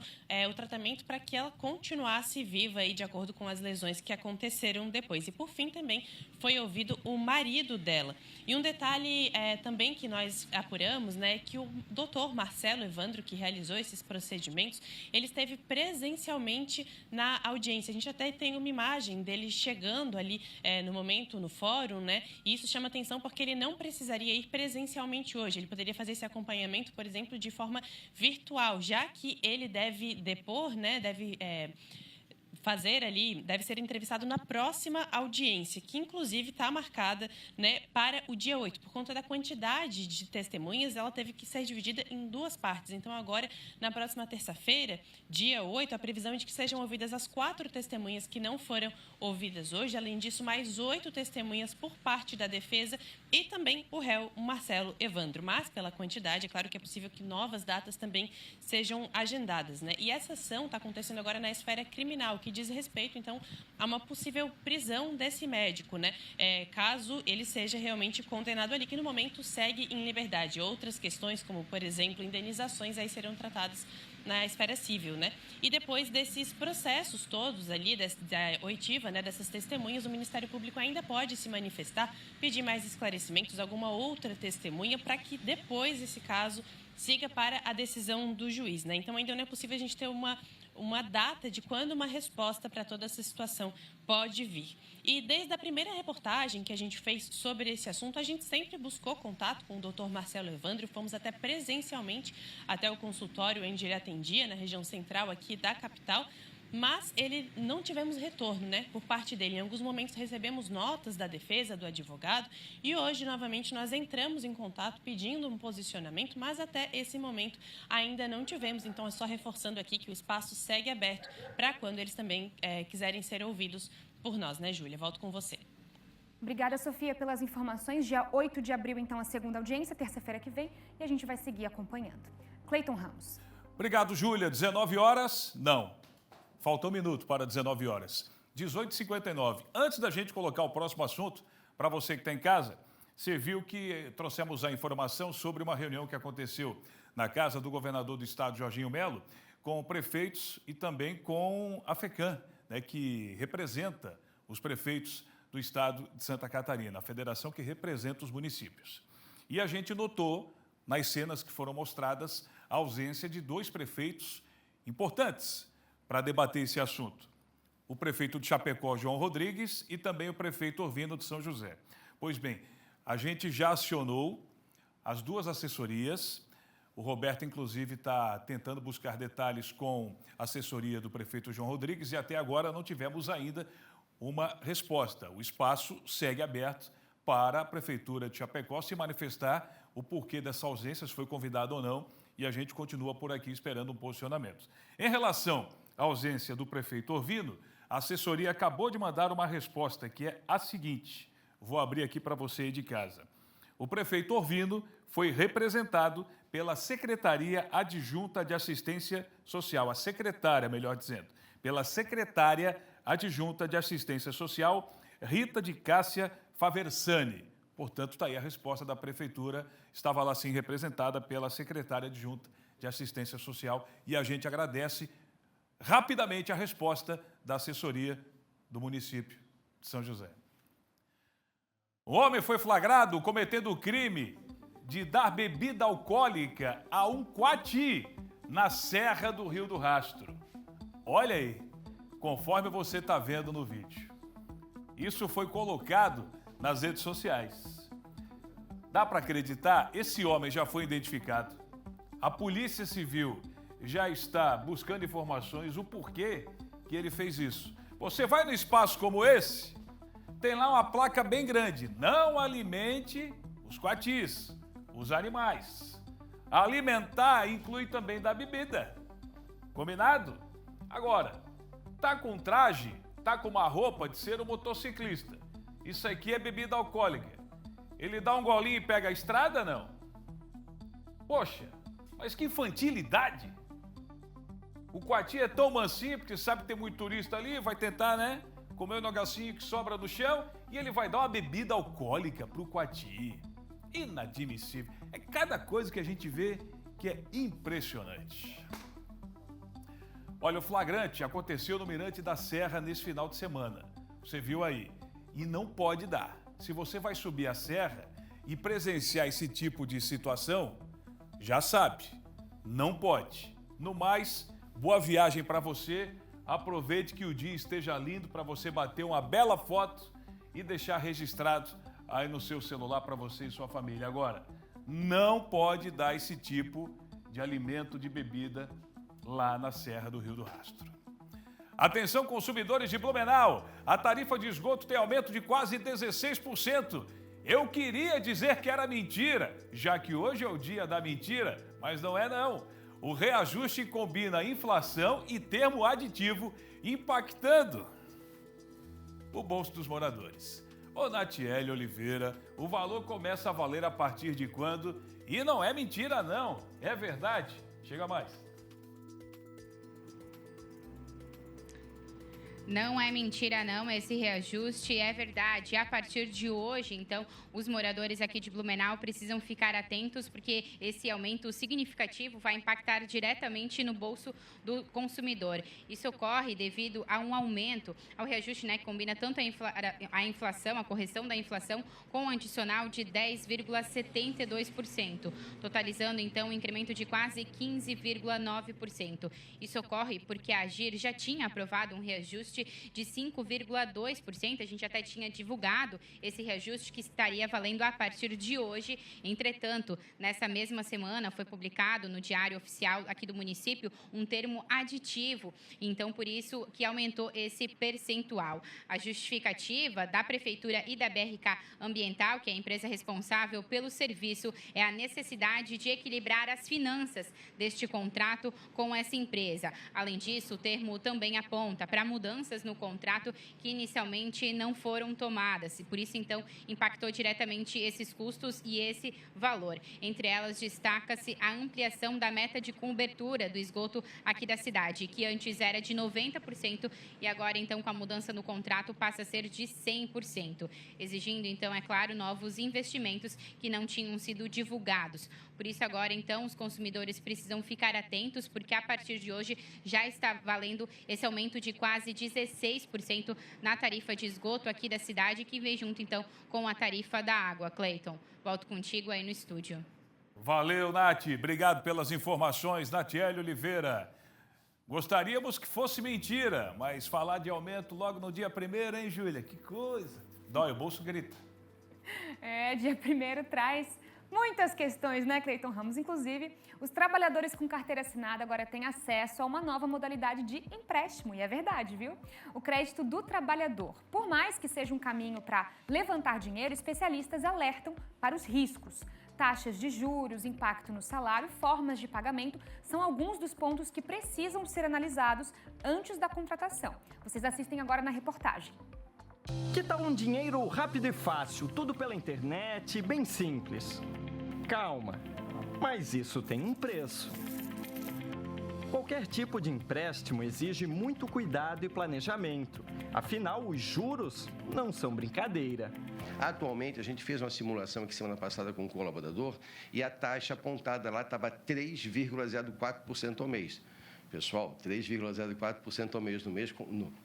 o tratamento para que ela continuasse viva aí, de acordo com as lesões que aconteceram depois. E por fim também foi ouvido o marido dela. E um detalhe também que nós apuramos, né, que o doutor Marcelo Evandro, que realizou esses procedimentos, ele esteve presencialmente na audiência. A gente até tem uma imagem dele chegando ali no momento no fórum, né? E isso chama atenção porque ele não precisaria ir presencialmente hoje. Ele poderia fazer esse acompanhamento, por exemplo, de forma virtual, já que ele deve depor, né? Deve ser entrevistado na próxima audiência, que inclusive está marcada, né, para o dia 8. Por conta da quantidade de testemunhas, ela teve que ser dividida em 2 partes. Então, agora, na próxima terça-feira, dia 8, a previsão é de que sejam ouvidas as 4 testemunhas que não foram ouvidas hoje. Além disso, mais 8 testemunhas por parte da defesa e também o réu Marcelo Evandro. Mas, pela quantidade, é claro que é possível que novas datas também sejam agendadas, né? E essa ação está acontecendo agora na esfera criminal, que diz respeito, então, a uma possível prisão desse médico, né? Caso ele seja realmente condenado ali, que no momento segue em liberdade. Outras questões, como, por exemplo, indenizações, aí serão tratadas na esfera civil, né? E depois desses processos todos ali, da oitiva, né, dessas testemunhas, o Ministério Público ainda pode se manifestar, pedir mais esclarecimentos, alguma outra testemunha, para que depois esse caso siga para a decisão do juiz, né? Então, ainda não é possível a gente ter uma data de quando uma resposta para toda essa situação pode vir. E desde a primeira reportagem que a gente fez sobre esse assunto, a gente sempre buscou contato com o Dr. Marcelo Evandro, fomos até presencialmente até o consultório onde ele atendia, na região central aqui da capital, mas ele não tivemos retorno, né, por parte dele. Em alguns momentos recebemos notas da defesa, do advogado, e hoje, novamente, nós entramos em contato pedindo um posicionamento, mas até esse momento ainda não tivemos. Então, é só reforçando aqui que o espaço segue aberto para quando eles também quiserem ser ouvidos por nós, né, Júlia? Volto com você. Obrigada, Sofia, pelas informações. Dia 8 de abril, então, a segunda audiência, terça-feira que vem, e a gente vai seguir acompanhando. Cleiton Ramos. Obrigado, Júlia. 19 horas? Não. Faltou 1 minuto para 19 horas. 18h59. Antes da gente colocar o próximo assunto, para você que está em casa, você viu que trouxemos a informação sobre uma reunião que aconteceu na casa do governador do estado, Jorginho Melo, com prefeitos e também com a FECAM, né, que representa os prefeitos do estado de Santa Catarina, a federação que representa os municípios. E a gente notou, nas cenas que foram mostradas, a ausência de 2 prefeitos importantes para debater esse assunto. O prefeito de Chapecó, João Rodrigues, e também o prefeito Orvino de São José. Pois bem, a gente já acionou as 2 assessorias. O Roberto, inclusive, está tentando buscar detalhes com a assessoria do prefeito João Rodrigues e até agora não tivemos ainda uma resposta. O espaço segue aberto para a Prefeitura de Chapecó se manifestar o porquê dessa ausência, se foi convidado ou não, e a gente continua por aqui esperando um posicionamento. Em relação à ausência do prefeito Orvino, a assessoria acabou de mandar uma resposta que é a seguinte, vou abrir aqui para você aí de casa. O prefeito Orvino foi representado pela Secretaria Adjunta de Assistência Social, a secretária, melhor dizendo, pela Secretária Adjunta de Assistência Social, Rita de Cássia Faversani. Portanto, está aí a resposta da Prefeitura, estava lá sim representada pela Secretária Adjunta de Assistência Social e a gente agradece rapidamente a resposta da assessoria do município de São José. O homem foi flagrado cometendo o crime de dar bebida alcoólica a um coati na Serra do Rio do Rastro. Olha aí, conforme você está vendo no vídeo. Isso foi colocado nas redes sociais. Dá para acreditar? Esse homem já foi identificado. A Polícia Civil já está buscando informações o porquê que ele fez isso. Você vai num espaço como esse, tem lá uma placa bem grande. Não alimente os coatis, os animais. Alimentar inclui também da bebida. Combinado? Agora, tá com traje, tá com uma roupa de ser um motociclista. Isso aqui é bebida alcoólica. Ele dá um golinho e pega a estrada, não? Poxa, mas que infantilidade! O coati é tão mansinho, porque sabe que tem muito turista ali, vai tentar, né, comer o negocinho que sobra no chão e ele vai dar uma bebida alcoólica pro coati. Inadmissível. É cada coisa que a gente vê que é impressionante. Olha, o flagrante aconteceu no Mirante da Serra nesse final de semana. Você viu aí. E não pode dar. Se você vai subir a serra e presenciar esse tipo de situação, já sabe, não pode. No mais, boa viagem para você. Aproveite que o dia esteja lindo para você bater uma bela foto e deixar registrado aí no seu celular para você e sua família. Agora, não pode dar esse tipo de alimento, de bebida lá na Serra do Rio do Rastro. Atenção, consumidores de Blumenau, a tarifa de esgoto tem aumento de quase 16%. Eu queria dizer que era mentira, já que hoje é o dia da mentira, mas não é não. O reajuste combina inflação e termo aditivo, impactando o bolso dos moradores. Ô Natiele Oliveira, o valor começa a valer a partir de quando? E não é mentira não, é verdade. Chega mais. Não é mentira não, esse reajuste é verdade. A partir de hoje, então, os moradores aqui de Blumenau precisam ficar atentos porque esse aumento significativo vai impactar diretamente no bolso do consumidor. Isso ocorre devido a um aumento, ao reajuste, né, que combina tanto a inflação, a correção da inflação, com um adicional de 10,72%, totalizando, então, um incremento de quase 15,9%. Isso ocorre porque a AGIR já tinha aprovado um reajuste de 5,2%. A gente até tinha divulgado esse reajuste que estaria valendo a partir de hoje. Entretanto, nessa mesma semana foi publicado no Diário Oficial aqui do município um termo aditivo. Então, por isso que aumentou esse percentual. A justificativa da Prefeitura e da BRK Ambiental, que é a empresa responsável pelo serviço, é a necessidade de equilibrar as finanças deste contrato com essa empresa. Além disso, o termo também aponta para mudanças no contrato que inicialmente não foram tomadas. Por isso, então, impactou diretamente esses custos e esse valor. Entre elas, destaca-se a ampliação da meta de cobertura do esgoto aqui da cidade, que antes era de 90% e agora, então, com a mudança no contrato, passa a ser de 100%, exigindo, então, é claro, novos investimentos que não tinham sido divulgados. Por isso, agora, então, os consumidores precisam ficar atentos, porque a partir de hoje já está valendo esse aumento de quase 16% na tarifa de esgoto aqui da cidade, que vem junto, então, com a tarifa da água. Cleiton, volto contigo aí no estúdio. Valeu, Nath. Obrigado pelas informações, Natiele Oliveira. Gostaríamos que fosse mentira, mas falar de aumento logo no dia 1º, hein, Júlia? Que coisa. Dói, o bolso grita. É, dia 1º traz muitas questões, né, Cleiton Ramos? Inclusive, os trabalhadores com carteira assinada agora têm acesso a uma nova modalidade de empréstimo. E é verdade, viu? O crédito do trabalhador. Por mais que seja um caminho para levantar dinheiro, especialistas alertam para os riscos. Taxas de juros, impacto no salário e formas de pagamento são alguns dos pontos que precisam ser analisados antes da contratação. Vocês assistem agora na reportagem. Que tal um dinheiro rápido e fácil? Tudo pela internet, bem simples. Calma. Mas isso tem um preço. Qualquer tipo de empréstimo exige muito cuidado e planejamento. Afinal, os juros não são brincadeira. Atualmente, a gente fez uma simulação aqui semana passada com um colaborador e a taxa apontada lá estava 3,04% ao mês. Pessoal, 3,04% ao mês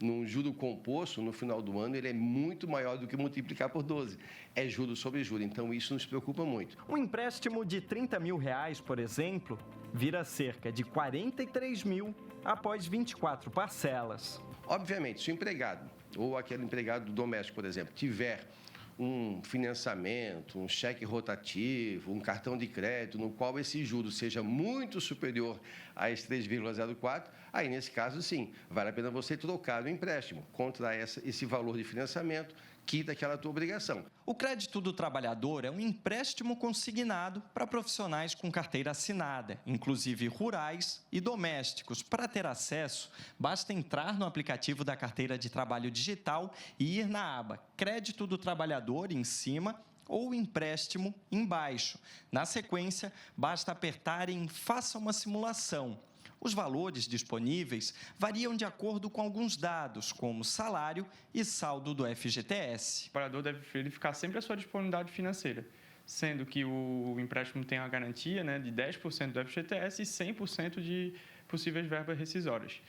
num juro composto, no final do ano, ele é muito maior do que multiplicar por 12. É juro sobre juro, então isso nos preocupa muito. Um empréstimo de R$30 mil, por exemplo, vira cerca de 43 mil após 24 parcelas. Obviamente, se o empregado ou aquele empregado doméstico, por exemplo, tiver um financiamento, um cheque rotativo, um cartão de crédito, no qual esse juro seja muito superior a esse 3,04, aí, nesse caso, sim, vale a pena você trocar o empréstimo contra esse valor de financiamento, quita aquela tua obrigação. O crédito do trabalhador é um empréstimo consignado para profissionais com carteira assinada, inclusive rurais e domésticos. Para ter acesso, basta entrar no aplicativo da carteira de trabalho digital e ir na aba Crédito do Trabalhador em cima ou empréstimo embaixo. Na sequência, basta apertar em Faça uma simulação. Os valores disponíveis variam de acordo com alguns dados, como salário e saldo do FGTS. O trabalhador deve verificar sempre a sua disponibilidade financeira, sendo que o empréstimo tem a garantia, de 10% do FGTS e 100% de possíveis verbas rescisórias.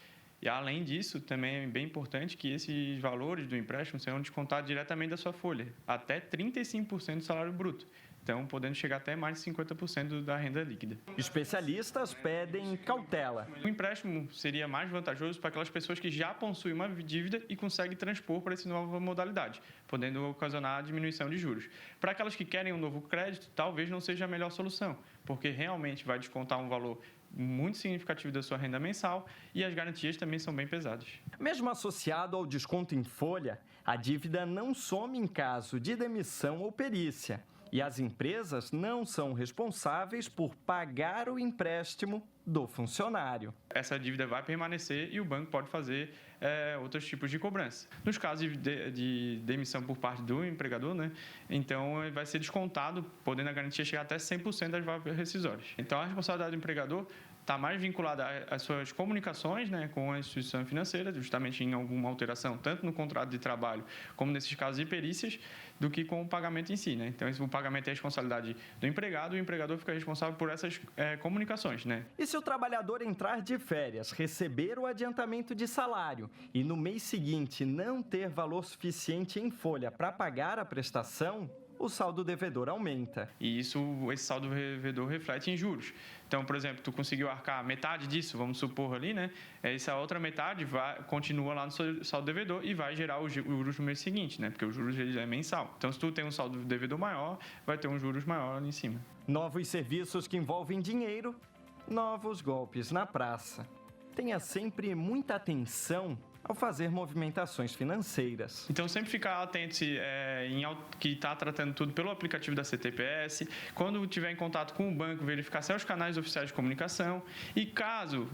E, além disso, também é bem importante que esses valores do empréstimo sejam descontados diretamente da sua folha, até 35% do salário bruto. Então, podendo chegar até mais de 50% da renda líquida. Especialistas pedem cautela. O empréstimo seria mais vantajoso para aquelas pessoas que já possuem uma dívida e conseguem transpor para essa nova modalidade, podendo ocasionar a diminuição de juros. Para aquelas que querem um novo crédito, talvez não seja a melhor solução, porque realmente vai descontar um valor muito significativo da sua renda mensal e as garantias também são bem pesadas. Mesmo associado ao desconto em folha, a dívida não some em caso de demissão ou perícia. E as empresas não são responsáveis por pagar o empréstimo do funcionário. Essa dívida vai permanecer e o banco pode fazer outros tipos de cobrança. Nos casos de demissão por parte do empregador, então vai ser descontado, podendo a garantia chegar até 100% das verbas rescisórias. Então, a responsabilidade do empregador está mais vinculada às suas comunicações com a instituição financeira, justamente em alguma alteração, tanto no contrato de trabalho como nesses casos de perícias, do que com o pagamento em si. Então, o pagamento é a responsabilidade do empregado e o empregador fica responsável por essas comunicações. E se o trabalhador entrar de férias, receber o adiantamento de salário e no mês seguinte não ter valor suficiente em folha para pagar a prestação, o saldo devedor aumenta. E esse saldo devedor reflete em juros. Então, por exemplo, tu conseguiu arcar metade disso, vamos supor ali, essa outra metade continua lá no seu saldo devedor e vai gerar os juros no mês seguinte, porque o juros ele é mensal. Então, se tu tem um saldo devedor maior, vai ter um juros maior ali em cima. Novos serviços que envolvem dinheiro, novos golpes na praça. Tenha sempre muita atenção ao fazer movimentações financeiras. Então, sempre ficar atento que está tratando tudo pelo aplicativo da CTPS. Quando tiver em contato com o banco, verificar se é os canais oficiais de comunicação. E caso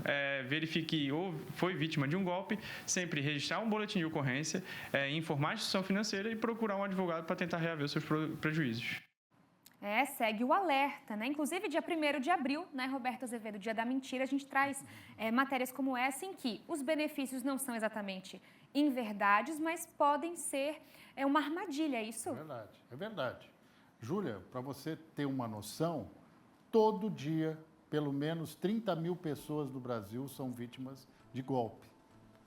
verifique ou foi vítima de um golpe, sempre registrar um boletim de ocorrência, informar a instituição financeira e procurar um advogado para tentar reaver os seus prejuízos. Segue o alerta, Inclusive, dia 1º de abril, Roberto Azevedo, dia da mentira, a gente traz matérias como essa em que os benefícios não são exatamente inverdades, mas podem ser uma armadilha, é isso? É verdade. Júlia, para você ter uma noção, todo dia, pelo menos 30 mil pessoas no Brasil são vítimas de golpe.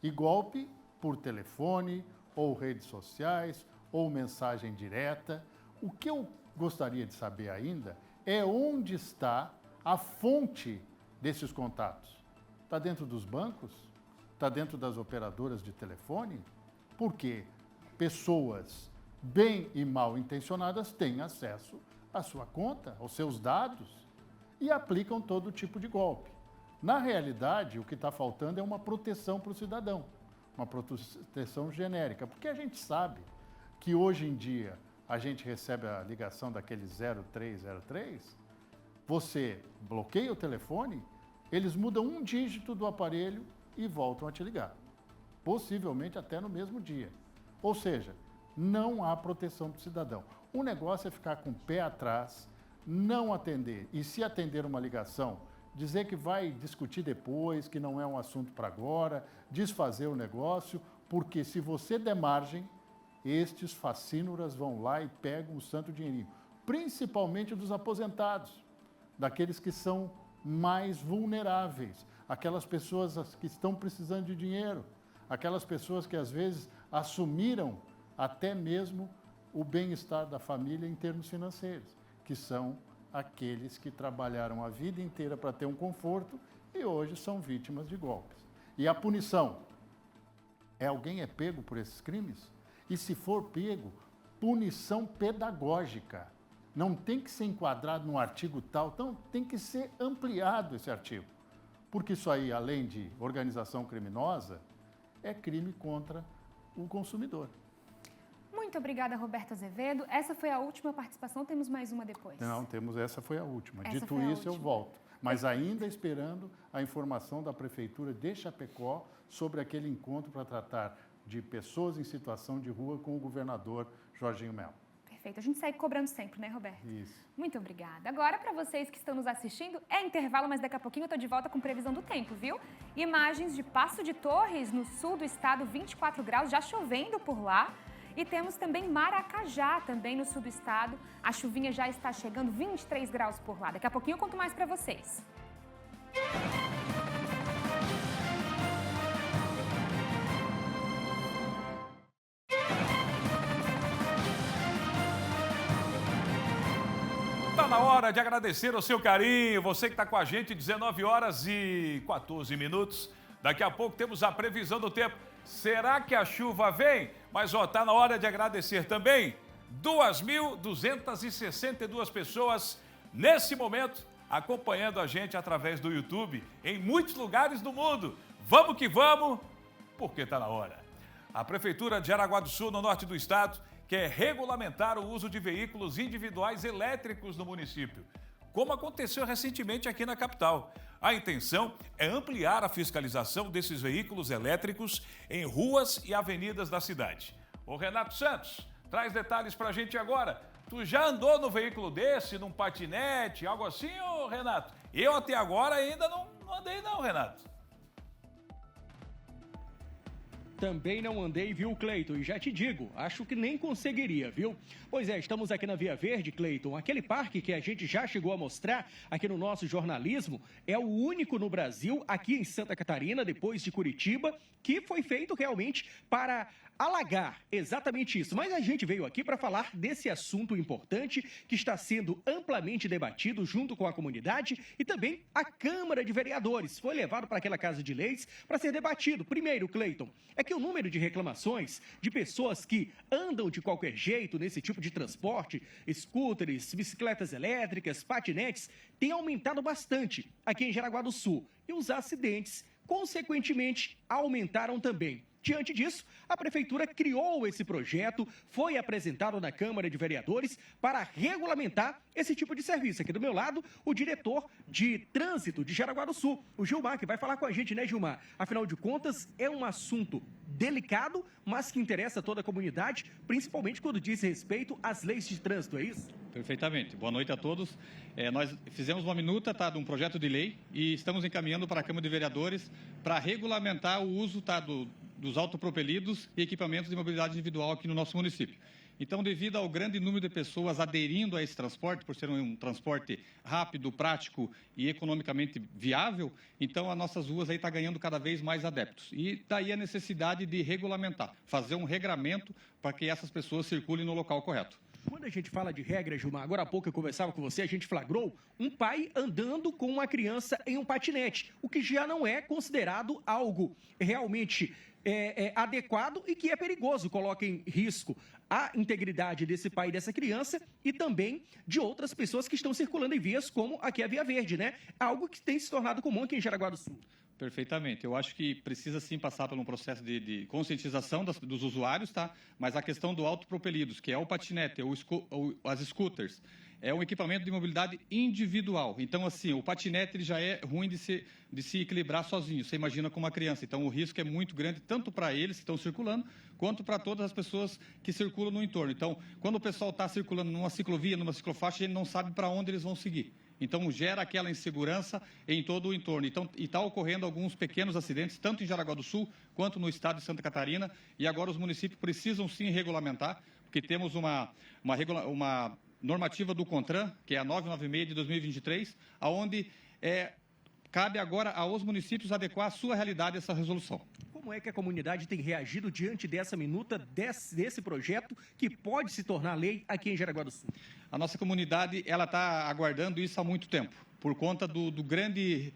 E golpe por telefone, ou redes sociais, ou mensagem direta. O que eu gostaria de saber ainda é onde está a fonte desses contatos. Está dentro dos bancos? Está dentro das operadoras de telefone? Porque pessoas bem e mal intencionadas têm acesso à sua conta, aos seus dados e aplicam todo tipo de golpe. Na realidade, o que está faltando é uma proteção para o cidadão, uma proteção genérica, porque a gente sabe que hoje em dia a gente recebe a ligação daquele 0303, você bloqueia o telefone, eles mudam um dígito do aparelho e voltam a te ligar. Possivelmente até no mesmo dia. Ou seja, não há proteção para o cidadão. O negócio é ficar com o pé atrás, não atender. E se atender uma ligação, dizer que vai discutir depois, que não é um assunto para agora, desfazer o negócio, porque se você der margem, estes facínoras vão lá e pegam o santo dinheirinho, principalmente dos aposentados, daqueles que são mais vulneráveis, aquelas pessoas que estão precisando de dinheiro, aquelas pessoas que às vezes assumiram até mesmo o bem-estar da família em termos financeiros, que são aqueles que trabalharam a vida inteira para ter um conforto e hoje são vítimas de golpes. E a punição? Alguém é pego por esses crimes? E se for pego, punição pedagógica. Não tem que ser enquadrado num artigo tal, então tem que ser ampliado esse artigo. Porque isso aí, além de organização criminosa, é crime contra o consumidor. Muito obrigada, Roberto Azevedo. Essa foi a última participação, temos mais uma depois? Não, essa foi a última. Dito isso, eu volto. Mas ainda esperando a informação da Prefeitura de Chapecó sobre aquele encontro para tratar de pessoas em situação de rua com o governador Jorginho Melo. Perfeito. A gente segue cobrando sempre, né, Roberto? Isso. Muito obrigada. Agora, para vocês que estão nos assistindo, é intervalo, mas daqui a pouquinho eu estou de volta com previsão do tempo, viu? Imagens de Passo de Torres, no sul do estado, 24 graus, já chovendo por lá. E temos também Maracajá, também no sul do estado. A chuvinha já está chegando, 23 graus por lá. Daqui a pouquinho eu conto mais para vocês. Está na hora de agradecer o seu carinho, você que está com a gente, 19 horas e 14 minutos. Daqui a pouco temos a previsão do tempo. Será que a chuva vem? Mas está na hora de agradecer também 2.262 pessoas nesse momento acompanhando a gente através do YouTube em muitos lugares do mundo. Vamos que vamos, porque está na hora. A Prefeitura de Jaraguá do Sul, no norte do estado, quer regulamentar o uso de veículos individuais elétricos no município, como aconteceu recentemente aqui na capital. A intenção é ampliar a fiscalização desses veículos elétricos em ruas e avenidas da cidade. Ô Renato Santos, traz detalhes pra gente agora. Tu já andou no veículo desse, num patinete, algo assim, ô Renato? Eu até agora ainda não andei não, Renato. Também não andei, viu, Cleiton? E já te digo, acho que nem conseguiria, viu? Pois é, estamos aqui na Via Verde, Cleiton. Aquele parque que a gente já chegou a mostrar aqui no nosso jornalismo é o único no Brasil, aqui em Santa Catarina, depois de Curitiba, que foi feito realmente para alagar, exatamente isso. Mas a gente veio aqui para falar desse assunto importante que está sendo amplamente debatido junto com a comunidade e também a Câmara de Vereadores. Foi levado para aquela Casa de Leis para ser debatido. Primeiro, Cleiton, é que o número de reclamações de pessoas que andam de qualquer jeito nesse tipo de transporte, scooters, bicicletas elétricas, patinetes, tem aumentado bastante aqui em Jaraguá do Sul. E os acidentes, consequentemente, aumentaram também. Diante disso, a Prefeitura criou esse projeto, foi apresentado na Câmara de Vereadores para regulamentar esse tipo de serviço. Aqui do meu lado, o diretor de trânsito de Jaraguá do Sul, o Gilmar, que vai falar com a gente, né, Gilmar? Afinal de contas, é um assunto delicado, mas que interessa a toda a comunidade, principalmente quando diz respeito às leis de trânsito, é isso? Perfeitamente. Boa noite a todos. Nós fizemos uma minuta de um projeto de lei e estamos encaminhando para a Câmara de Vereadores para regulamentar o uso dos autopropelidos e equipamentos de mobilidade individual aqui no nosso município. Então, devido ao grande número de pessoas aderindo a esse transporte, por ser um transporte rápido, prático e economicamente viável, então as nossas ruas aí estão ganhando cada vez mais adeptos. E daí a necessidade de regulamentar, fazer um regramento para que essas pessoas circulem no local correto. Quando a gente fala de regra, Gilmar, agora há pouco eu conversava com você, a gente flagrou um pai andando com uma criança em um patinete, o que já não é considerado algo realmente adequado e que é perigoso, coloca em risco a integridade desse pai e dessa criança e também de outras pessoas que estão circulando em vias como aqui a Via Verde, né? Algo que tem se tornado comum aqui em Jaraguá do Sul. Perfeitamente. Eu acho que precisa sim passar por um processo de conscientização dos usuários, tá? Mas a questão do autopropelidos, que é o patinete, ou as scooters, é um equipamento de mobilidade individual. Então, assim, o patinete ele já é ruim de se equilibrar sozinho. Você imagina com uma criança. Então, o risco é muito grande, tanto para eles que estão circulando, quanto para todas as pessoas que circulam no entorno. Então, quando o pessoal está circulando numa ciclovia, numa ciclofaixa, a gente não sabe para onde eles vão seguir. Então, gera aquela insegurança em todo o entorno. Então, e está ocorrendo alguns pequenos acidentes, tanto em Jaraguá do Sul, quanto no estado de Santa Catarina. E agora os municípios precisam, sim, regulamentar, porque temos uma normativa do CONTRAN, que é a 996 de 2023, onde cabe agora aos municípios adequar a sua realidade a essa resolução. Como é que a comunidade tem reagido diante dessa minuta, desse projeto que pode se tornar lei aqui em Jaraguá do Sul? A nossa comunidade ela está aguardando isso há muito tempo, por conta do grande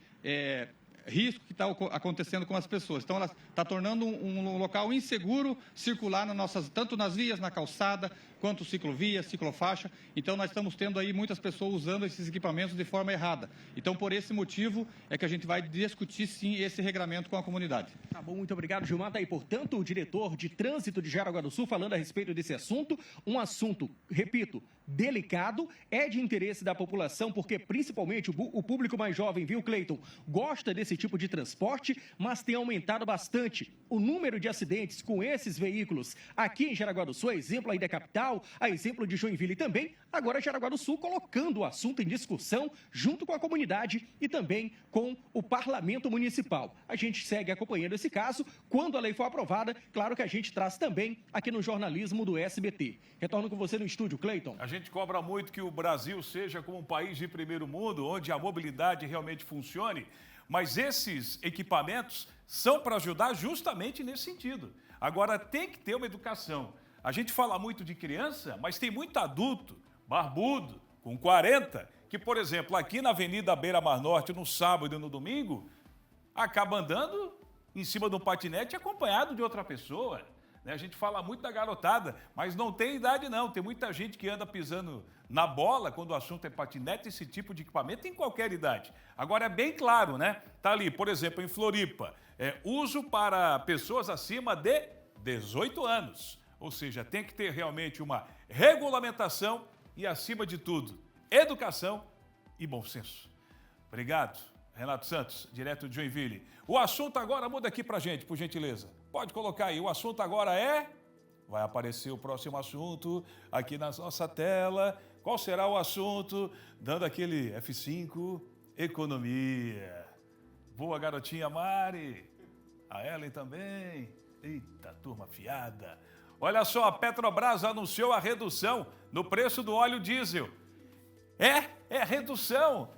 risco que está acontecendo com as pessoas. Então, ela está tornando um local inseguro circular tanto nas vias, na calçada, quanto ciclovia, ciclofaixa. Então, nós estamos tendo aí muitas pessoas usando esses equipamentos de forma errada. Então, por esse motivo, é que a gente vai discutir, sim, esse regramento com a comunidade. Tá bom, muito obrigado, Gilmar. Está aí, portanto, o diretor de trânsito de Jaraguá do Sul falando a respeito desse assunto. Um assunto, repito, delicado, é de interesse da população, porque principalmente o público mais jovem, viu, Cleiton, gosta desse tipo de transporte, mas tem aumentado bastante o número de acidentes com esses veículos aqui em Jaraguá do Sul, a exemplo aí da capital, a exemplo de Joinville e também, agora Jaraguá do Sul colocando o assunto em discussão junto com a comunidade e também com o parlamento municipal. A gente segue acompanhando esse caso. Quando a lei for aprovada, claro que a gente traz também aqui no jornalismo do SBT. Retorno com você no estúdio, Cleiton. A gente cobra muito que o Brasil seja como um país de primeiro mundo, onde a mobilidade realmente funcione, mas esses equipamentos são para ajudar justamente nesse sentido. Agora, tem que ter uma educação. A gente fala muito de criança, mas tem muito adulto, barbudo, com 40, que, por exemplo, aqui na Avenida Beira Mar Norte, no sábado e no domingo, acaba andando em cima de um patinete acompanhado de outra pessoa. A gente fala muito da garotada, mas não tem idade não. Tem muita gente que anda pisando na bola quando o assunto é patinete, esse tipo de equipamento em qualquer idade. Agora é bem claro, né? Tá ali, por exemplo, em Floripa, uso para pessoas acima de 18 anos. Ou seja, tem que ter realmente uma regulamentação e, acima de tudo, educação e bom senso. Obrigado, Renato Santos, direto de Joinville. O assunto agora muda aqui pra gente, por gentileza. Pode colocar aí, o assunto agora vai aparecer o próximo assunto aqui na nossa tela. Qual será o assunto? Dando aquele F5, economia. Boa, garotinha Mari. A Ellen também. Eita, turma fiada. Olha só, a Petrobras anunciou a redução no preço do óleo diesel. É redução.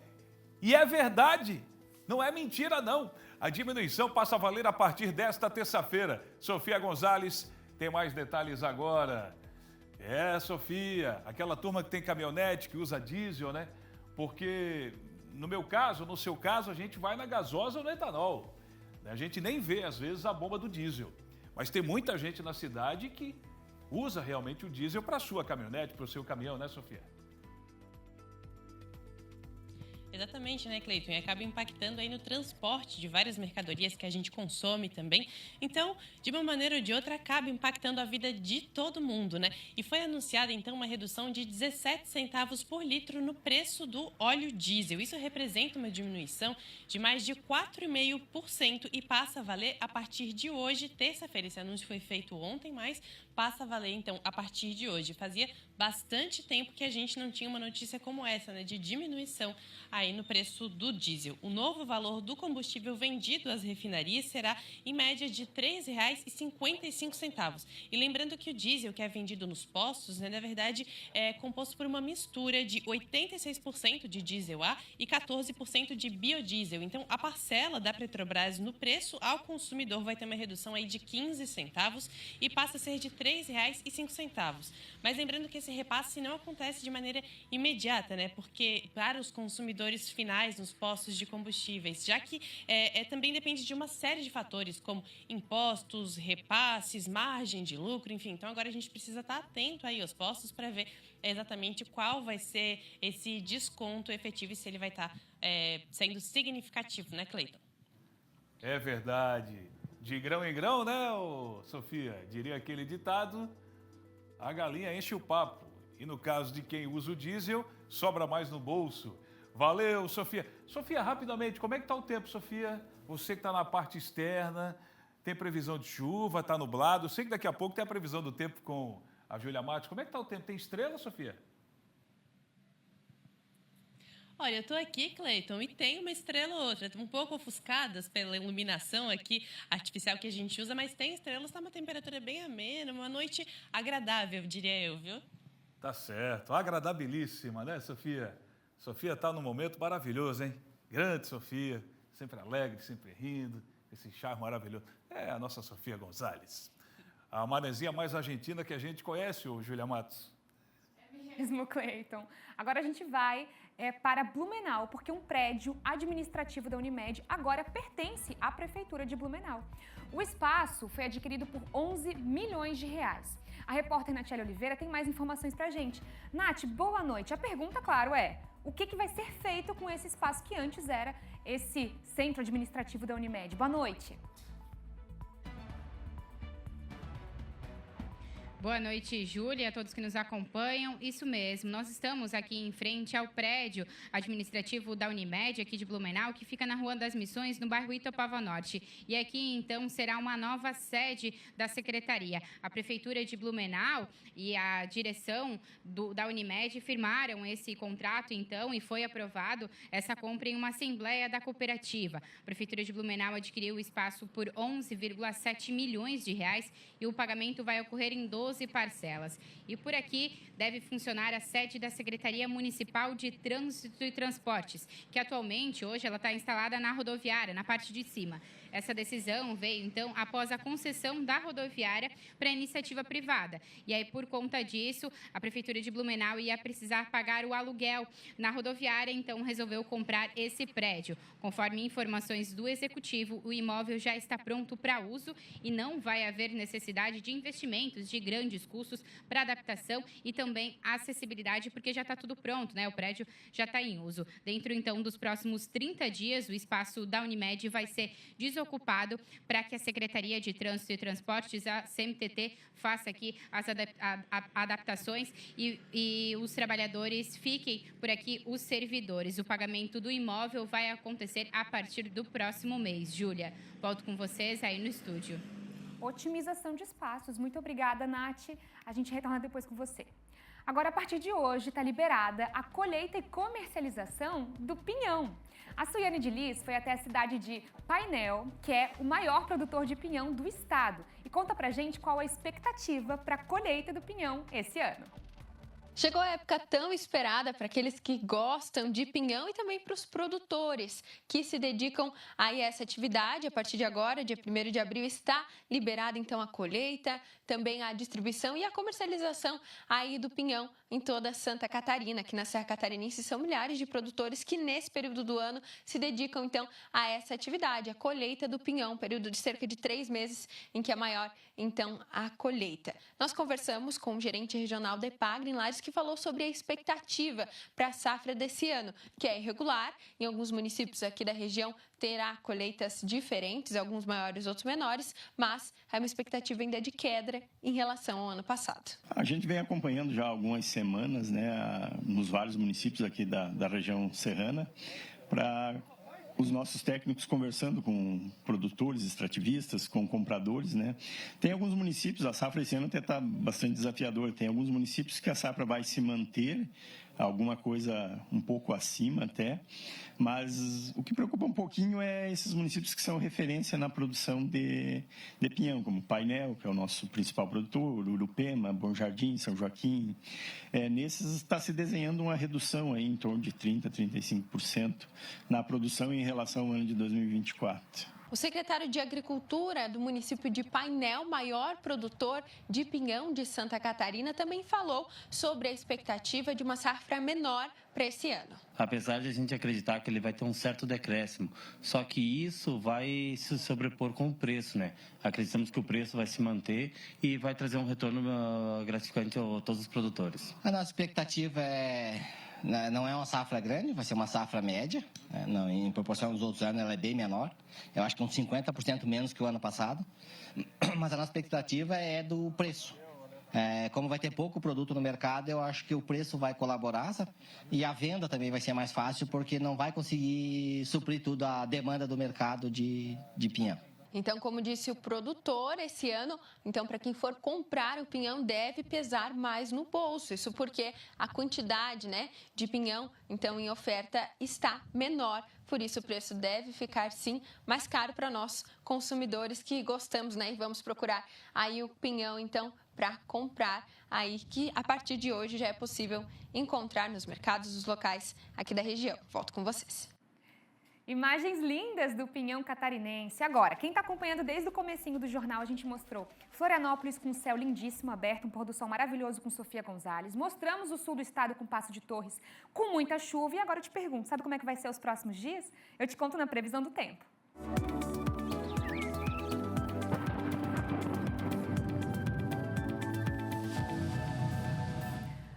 E é verdade. Não é mentira, não. A diminuição passa a valer a partir desta terça-feira. Sofia Gonzalez tem mais detalhes agora. Sofia, aquela turma que tem caminhonete, que usa diesel, né? Porque no meu caso, no seu caso, a gente vai na gasosa ou no etanol. A gente nem vê, às vezes, a bomba do diesel. Mas tem muita gente na cidade que usa realmente o diesel para a sua caminhonete, para o seu caminhão, né, Sofia? Exatamente, né, Cleiton? E acaba impactando aí no transporte de várias mercadorias que a gente consome também. Então, de uma maneira ou de outra, acaba impactando a vida de todo mundo, né? E foi anunciada, então, uma redução de 17 centavos por litro no preço do óleo diesel. Isso representa uma diminuição de mais de 4,5% e passa a valer a partir de hoje, terça-feira. Esse anúncio foi feito ontem, mas passa a valer, então, a partir de hoje. Fazia bastante tempo que a gente não tinha uma notícia como essa, né, de diminuição aí no preço do diesel. O novo valor do combustível vendido às refinarias será, em média, de R$ 3,55. E lembrando que o diesel que é vendido nos postos, né, na verdade, é composto por uma mistura de 86% de diesel A e 14% de biodiesel. Então, a parcela da Petrobras no preço ao consumidor vai ter uma redução aí de 15 centavos e passa a ser de R$ 3,05. Mas lembrando que esse repasse não acontece de maneira imediata, né? Porque para os consumidores finais nos postos de combustíveis, já que também depende de uma série de fatores, como impostos, repasses, margem de lucro, enfim. Então agora a gente precisa estar atento aí aos postos para ver exatamente qual vai ser esse desconto efetivo e se ele vai estar sendo significativo, né, Cleiton? É verdade. De grão em grão, né, Sofia? Diria aquele ditado, a galinha enche o papo. E no caso de quem usa o diesel, sobra mais no bolso. Valeu, Sofia. Sofia, rapidamente, como é que está o tempo, Sofia? Você que está na parte externa, tem previsão de chuva, está nublado. Eu sei que daqui a pouco tem a previsão do tempo com a Júlia Matos. Como é que está o tempo? Tem estrela, Sofia? Olha, eu tô aqui, Cleiton, e tem uma estrela ou outra, um pouco ofuscadas pela iluminação aqui artificial que a gente usa, mas tem estrelas, está uma temperatura bem amena, uma noite agradável, diria eu, viu? Tá certo, agradabilíssima, né, Sofia? Sofia tá num momento maravilhoso, hein? Grande Sofia, sempre alegre, sempre rindo, esse charme maravilhoso. É a nossa Sofia Gonzalez, a manezinha mais argentina que a gente conhece, ô Júlia Matos. É mesmo, Cleiton. Agora a gente vai para Blumenau, porque um prédio administrativo da Unimed agora pertence à Prefeitura de Blumenau. O espaço foi adquirido por 11 milhões de reais. A repórter Natiele Oliveira tem mais informações para a gente. Nath, boa noite. A pergunta, claro, é: o que vai ser feito com esse espaço que antes era esse centro administrativo da Unimed? Boa noite. Boa noite, Júlia, a todos que nos acompanham. Isso mesmo, nós estamos aqui em frente ao prédio administrativo da Unimed, aqui de Blumenau, que fica na Rua das Missões, no bairro Itopava Norte. E aqui, então, será uma nova sede da Secretaria. A Prefeitura de Blumenau e a direção da Unimed firmaram esse contrato, então, e foi aprovado essa compra em uma assembleia da cooperativa. A Prefeitura de Blumenau adquiriu o espaço por 11,7 milhões de reais e o pagamento vai ocorrer em 12 parcelas. E por aqui deve funcionar a sede da Secretaria Municipal de Trânsito e Transportes, que atualmente, hoje, ela está instalada na rodoviária, na parte de cima. Essa decisão veio, então, após a concessão da rodoviária para a iniciativa privada. E aí, por conta disso, a Prefeitura de Blumenau ia precisar pagar o aluguel na rodoviária, então resolveu comprar esse prédio. Conforme informações do Executivo, o imóvel já está pronto para uso e não vai haver necessidade de investimentos de grandes custos para adaptação e também acessibilidade, porque já está tudo pronto, né? O prédio já está em uso. Dentro, então, dos próximos 30 dias, o espaço da Unimed vai ser desocupado para que a Secretaria de Trânsito e Transportes, a CMTT, faça aqui as adaptações e os trabalhadores fiquem por aqui, os servidores. O pagamento do imóvel vai acontecer a partir do próximo mês. Júlia, volto com vocês aí no estúdio. Otimização de espaços. Muito obrigada, Nath. A gente retorna depois com você. Agora, a partir de hoje, está liberada a colheita e comercialização do pinhão. A Suiane de Lis foi até a cidade de Painel, que é o maior produtor de pinhão do estado, e conta pra gente qual a expectativa para a colheita do pinhão esse ano. Chegou a época tão esperada para aqueles que gostam de pinhão e também para os produtores que se dedicam a essa atividade. A partir de agora, dia 1º de abril, está liberada então a colheita, também a distribuição e a comercialização aí do pinhão em toda Santa Catarina. Aqui na Serra Catarinense são milhares de produtores que nesse período do ano se dedicam então a essa atividade, a colheita do pinhão, período de cerca de 3 meses em que é maior então a colheita. Nós conversamos com o gerente regional da Epagre em Lages, que falou sobre a expectativa para a safra desse ano, que é irregular. Em alguns municípios aqui da região terá colheitas diferentes, alguns maiores, outros menores, mas é uma expectativa ainda de queda em relação ao ano passado. A gente vem acompanhando já há algumas semanas, né, nos vários municípios aqui da região serrana, para os nossos técnicos conversando com produtores, extrativistas, com compradores, né? Tem alguns municípios, a safra esse ano até está bastante desafiadora, tem alguns municípios que a safra vai se manter, alguma coisa um pouco acima até, mas o que preocupa um pouquinho é esses municípios que são referência na produção de pinhão, como Painel, que é o nosso principal produtor, Urupema, Bom Jardim, São Joaquim. Nesses está se desenhando uma redução aí em torno de 30% a 35% na produção em relação ao ano de 2024. O secretário de Agricultura do município de Painel, maior produtor de pinhão de Santa Catarina, também falou sobre a expectativa de uma safra menor para esse ano. Apesar de a gente acreditar que ele vai ter um certo decréscimo, só que isso vai se sobrepor com o preço, né? Acreditamos que o preço vai se manter e vai trazer um retorno gratificante a todos os produtores. A nossa expectativa não é uma safra grande, vai ser uma safra média, né? Não, em proporção aos outros anos ela é bem menor, eu acho que uns 50% menos que o ano passado, mas a nossa expectativa é do preço. Como vai ter pouco produto no mercado, eu acho que o preço vai colaborar, sabe? E a venda também vai ser mais fácil, porque não vai conseguir suprir tudo a demanda do mercado de pinhão. Então, como disse o produtor, esse ano, então, para quem for comprar o pinhão, deve pesar mais no bolso. Isso porque a quantidade, né, de pinhão, então, em oferta está menor. Por isso, o preço deve ficar, sim, mais caro para nós, consumidores que gostamos, né, e vamos procurar aí o pinhão, então, para comprar aí, que a partir de hoje já é possível encontrar nos mercados dos locais aqui da região. Volto com vocês. Imagens lindas do pinhão catarinense. Agora, quem está acompanhando desde o comecinho do jornal, a gente mostrou Florianópolis com um céu lindíssimo, aberto, um pôr do sol maravilhoso com Sofia Gonzalez. Mostramos o sul do estado com Passo de Torres, com muita chuva. E agora eu te pergunto, sabe como é que vai ser os próximos dias? Eu te conto na previsão do tempo.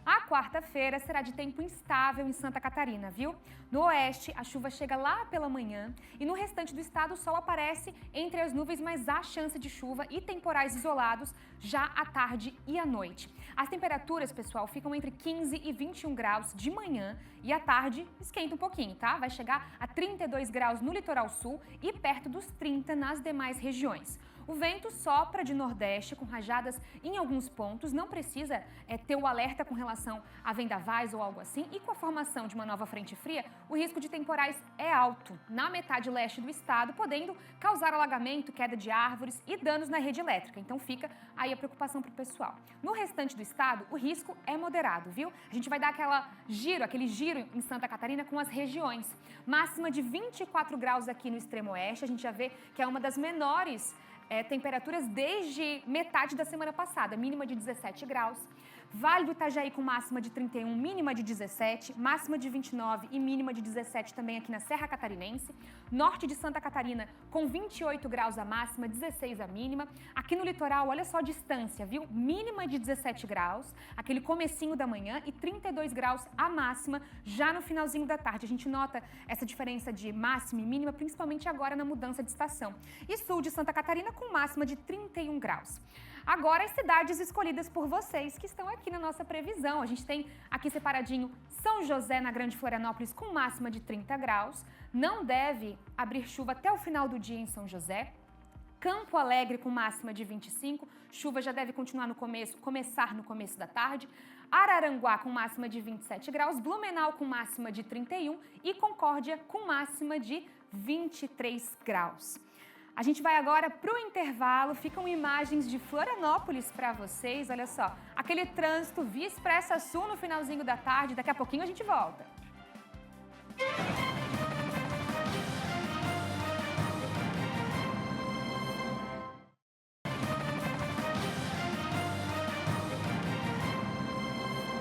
A quarta-feira será de tempo instável em Santa Catarina, viu? No oeste, a chuva chega lá pela manhã e no restante do estado o sol aparece entre as nuvens, mas há chance de chuva e temporais isolados já à tarde e à noite. As temperaturas, pessoal, ficam entre 15 e 21 graus de manhã e à tarde esquenta um pouquinho, tá? Vai chegar a 32 graus no litoral sul e perto dos 30 nas demais regiões. O vento sopra de nordeste com rajadas em alguns pontos, não precisa ter o alerta com relação a vendavais ou algo assim. E com a formação de uma nova frente fria, o risco de temporais é alto na metade leste do estado, podendo causar alagamento, queda de árvores e danos na rede elétrica. Então fica aí a preocupação para o pessoal. No restante do estado, o risco é moderado, viu? A gente vai dar aquele giro em Santa Catarina com as regiões. Máxima de 24 graus aqui no extremo oeste, a gente já vê que é uma das menores temperaturas desde metade da semana passada, mínima de 17 graus. Vale do Itajaí com máxima de 31, mínima de 17, máxima de 29 e mínima de 17 também aqui na Serra Catarinense. Norte de Santa Catarina com 28 graus a máxima, 16 a mínima. Aqui no litoral, olha só a distância, viu? Mínima de 17 graus, aquele comecinho da manhã, e 32 graus a máxima já no finalzinho da tarde. A gente nota essa diferença de máxima e mínima, principalmente agora na mudança de estação. E sul de Santa Catarina com máxima de 31 graus. Agora, as cidades escolhidas por vocês que estão aqui na nossa previsão. A gente tem aqui separadinho São José, na Grande Florianópolis, com máxima de 30 graus. Não deve abrir chuva até o final do dia em São José. Campo Alegre, com máxima de 25. Chuva já deve continuar começar no começo da tarde. Araranguá, com máxima de 27 graus. Blumenau, com máxima de 31. E Concórdia, com máxima de 23 graus. A gente vai agora para o intervalo, ficam imagens de Florianópolis para vocês, olha só, aquele trânsito Via Expressa Sul no finalzinho da tarde, daqui a pouquinho a gente volta.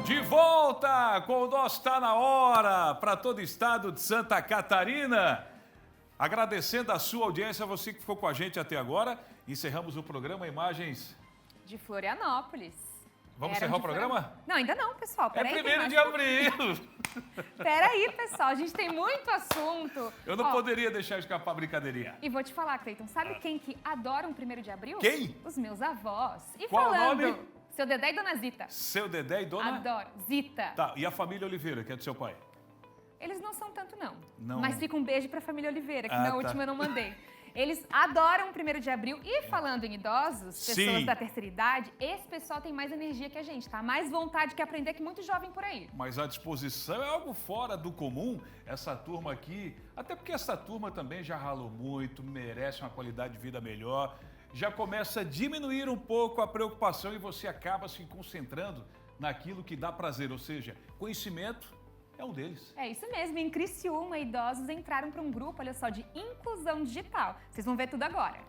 De volta com o nosso Tá Na Hora para todo o estado de Santa Catarina. Agradecendo a sua audiência, você que ficou com a gente até agora. Encerramos o programa Imagens de Florianópolis. Vamos encerrar o programa? Não, ainda não, pessoal. É 1º de abril. Peraí, pessoal. A gente tem muito assunto. Eu não poderia deixar escapar a brincadeirinha. E vou te falar, Cleiton, sabe quem que adora um 1º de abril? Quem? Os meus avós. E qual falando, o nome? Seu Dedé e Dona Zita. Seu Dedé e Dona? Adoro. Zita. Tá, e a família Oliveira, que é do seu pai? Eles não são tanto, não. Não. Mas fica um beijo pra família Oliveira, que tá. última eu não mandei. Eles adoram o 1º de abril. E falando em idosos, pessoas da terceira idade, esse pessoal tem mais energia que a gente, tá? Mais vontade que aprender que muito jovem por aí. Mas a disposição é algo fora do comum. Essa turma aqui, até porque essa turma também já ralou muito, merece uma qualidade de vida melhor. Já começa a diminuir um pouco a preocupação e você acaba se concentrando naquilo que dá prazer, ou seja, conhecimento é um deles. É isso mesmo, em Criciúma, idosos entraram para um grupo, olha só, de inclusão digital. Vocês vão ver tudo agora.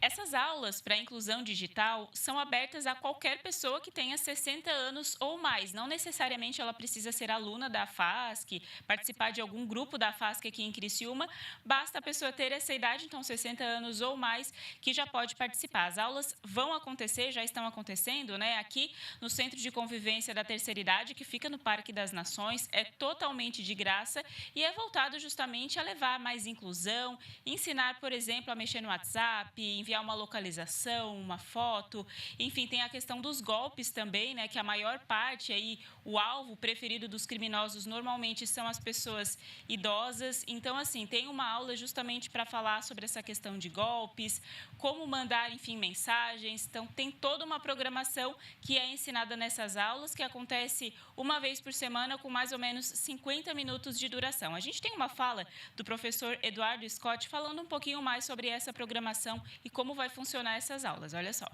Essas aulas para inclusão digital são abertas a qualquer pessoa que tenha 60 anos ou mais. Não necessariamente ela precisa ser aluna da FASC, participar de algum grupo da FASC aqui em Criciúma. Basta a pessoa ter essa idade, então 60 anos ou mais, que já pode participar. As aulas vão acontecer, já estão acontecendo, né? Aqui no Centro de Convivência da Terceira Idade, que fica no Parque das Nações, é totalmente de graça e é voltado justamente a levar mais inclusão, ensinar, por exemplo, a mexer no WhatsApp, enviar enviar uma localização, uma foto. Enfim, tem a questão dos golpes também, né? Que a maior parte aí, o alvo preferido dos criminosos normalmente são as pessoas idosas. Então, assim, tem uma aula justamente para falar sobre essa questão de golpes, como mandar, enfim, mensagens. Então, tem toda uma programação que é ensinada nessas aulas, que acontece uma vez por semana com mais ou menos 50 minutos de duração. A gente tem uma fala do professor Eduardo Scott falando um pouquinho mais sobre essa programação e como vai funcionar essas aulas. Olha só.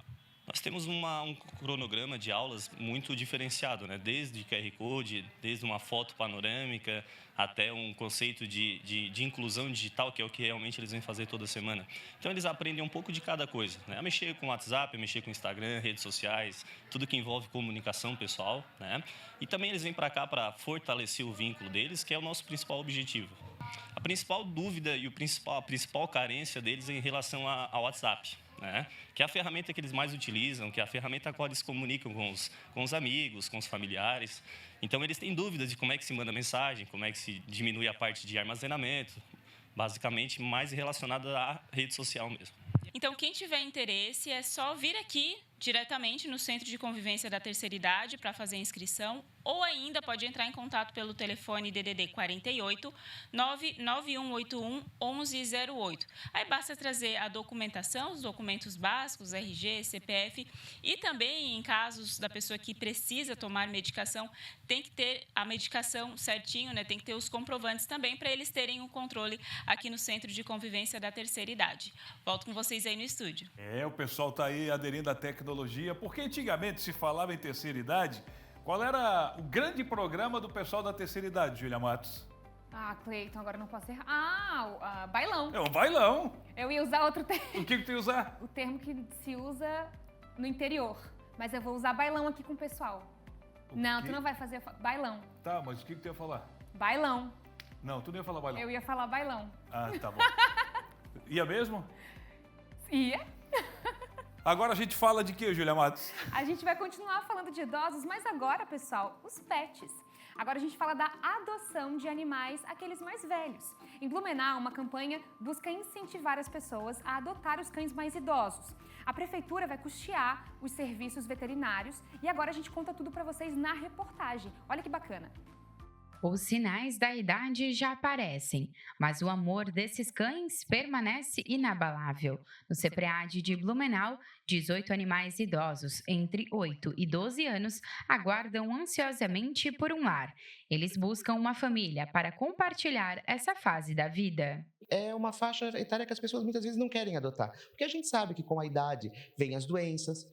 Nós temos um cronograma de aulas muito diferenciado, né? Desde QR Code, desde uma foto panorâmica, até um conceito de inclusão digital, que é o que realmente eles vêm fazer toda semana. Então, eles aprendem um pouco de cada coisa, né? A mexer com o WhatsApp, a mexer com o Instagram, redes sociais, tudo que envolve comunicação pessoal, né? E também eles vêm para cá para fortalecer o vínculo deles, que é o nosso principal objetivo. A principal dúvida e a principal carência deles é em relação ao WhatsApp, né? Que é a ferramenta que eles mais utilizam, que é a ferramenta a qual eles se comunicam com os amigos, com os familiares. Então, eles têm dúvidas de como é que se manda mensagem, como é que se diminui a parte de armazenamento, basicamente mais relacionada à rede social mesmo. Então, quem tiver interesse, é só vir aqui diretamente no Centro de Convivência da Terceira Idade para fazer a inscrição, ou ainda pode entrar em contato pelo telefone DDD 48 99181 1108. Aí basta trazer a documentação, os documentos básicos, RG, CPF, e também em casos da pessoa que precisa tomar medicação, tem que ter a medicação certinho, né? Tem que ter os comprovantes também para eles terem o controle aqui no Centro de Convivência da Terceira Idade. Volto com vocês aí no estúdio. O pessoal está aí aderindo à tecnologia, porque antigamente se falava em terceira idade. Qual era o grande programa do pessoal da terceira idade, Júlia Matos? Cleiton, agora não posso errar. Bailão. É um bailão. Eu ia usar outro termo. O que tu ia usar? O termo que se usa no interior. Mas eu vou usar bailão aqui com o pessoal. Não, tu não vai fazer bailão. Tá, mas o que tu ia falar? Bailão. Não, tu não ia falar bailão. Eu ia falar bailão. Tá bom. Ia mesmo? Ia. Agora a gente fala de quê, Júlia Matos? A gente vai continuar falando de idosos, mas agora, pessoal, os pets. Agora a gente fala da adoção de animais, aqueles mais velhos. Em Blumenau, uma campanha busca incentivar as pessoas a adotar os cães mais idosos. A prefeitura vai custear os serviços veterinários e agora a gente conta tudo para vocês na reportagem. Olha que bacana. Os sinais da idade já aparecem, mas o amor desses cães permanece inabalável. No CEPREAD de Blumenau, 18 animais idosos entre 8 e 12 anos aguardam ansiosamente por um lar. Eles buscam uma família para compartilhar essa fase da vida. É uma faixa etária que as pessoas muitas vezes não querem adotar, porque a gente sabe que com a idade vem as doenças,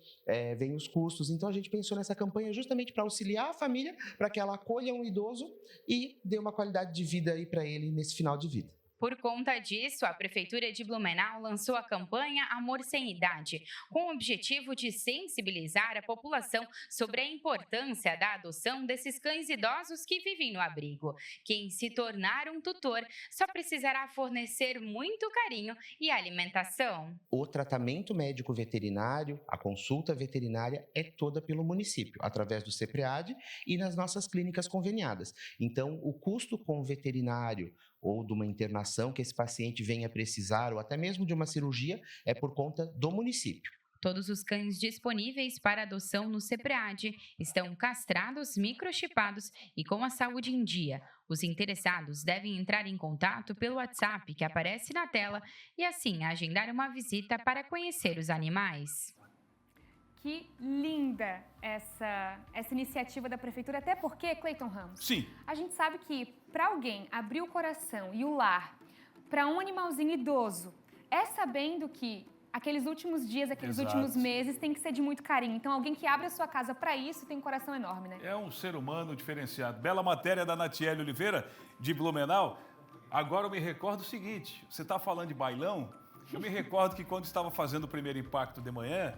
vem os custos, então a gente pensou nessa campanha justamente para auxiliar a família, para que ela acolha um idoso e dê uma qualidade de vida aí para ele nesse final de vida. Por conta disso, a Prefeitura de Blumenau lançou a campanha Amor Sem Idade, com o objetivo de sensibilizar a população sobre a importância da adoção desses cães idosos que vivem no abrigo. Quem se tornar um tutor só precisará fornecer muito carinho e alimentação. O tratamento médico veterinário, a consulta veterinária é toda pelo município, através do CEPREAD e nas nossas clínicas conveniadas. Então, o custo com o veterinário ou de uma internação que esse paciente venha precisar, ou até mesmo de uma cirurgia, é por conta do município. Todos os cães disponíveis para adoção no CEPREAD estão castrados, microchipados e com a saúde em dia. Os interessados devem entrar em contato pelo WhatsApp que aparece na tela e assim agendar uma visita para conhecer os animais. Que linda essa iniciativa da Prefeitura, até porque, Cleiton Ramos, sim, a gente sabe que para alguém abrir o coração e o lar para um animalzinho idoso, é sabendo que aqueles últimos dias, aqueles últimos meses tem que ser de muito carinho. Então, alguém que abre a sua casa para isso tem um coração enorme, né? É um ser humano diferenciado. Bela matéria da Natiele Oliveira, de Blumenau. Agora eu me recordo o seguinte, você está falando de bailão? Eu me recordo que quando estava fazendo o primeiro impacto de manhã,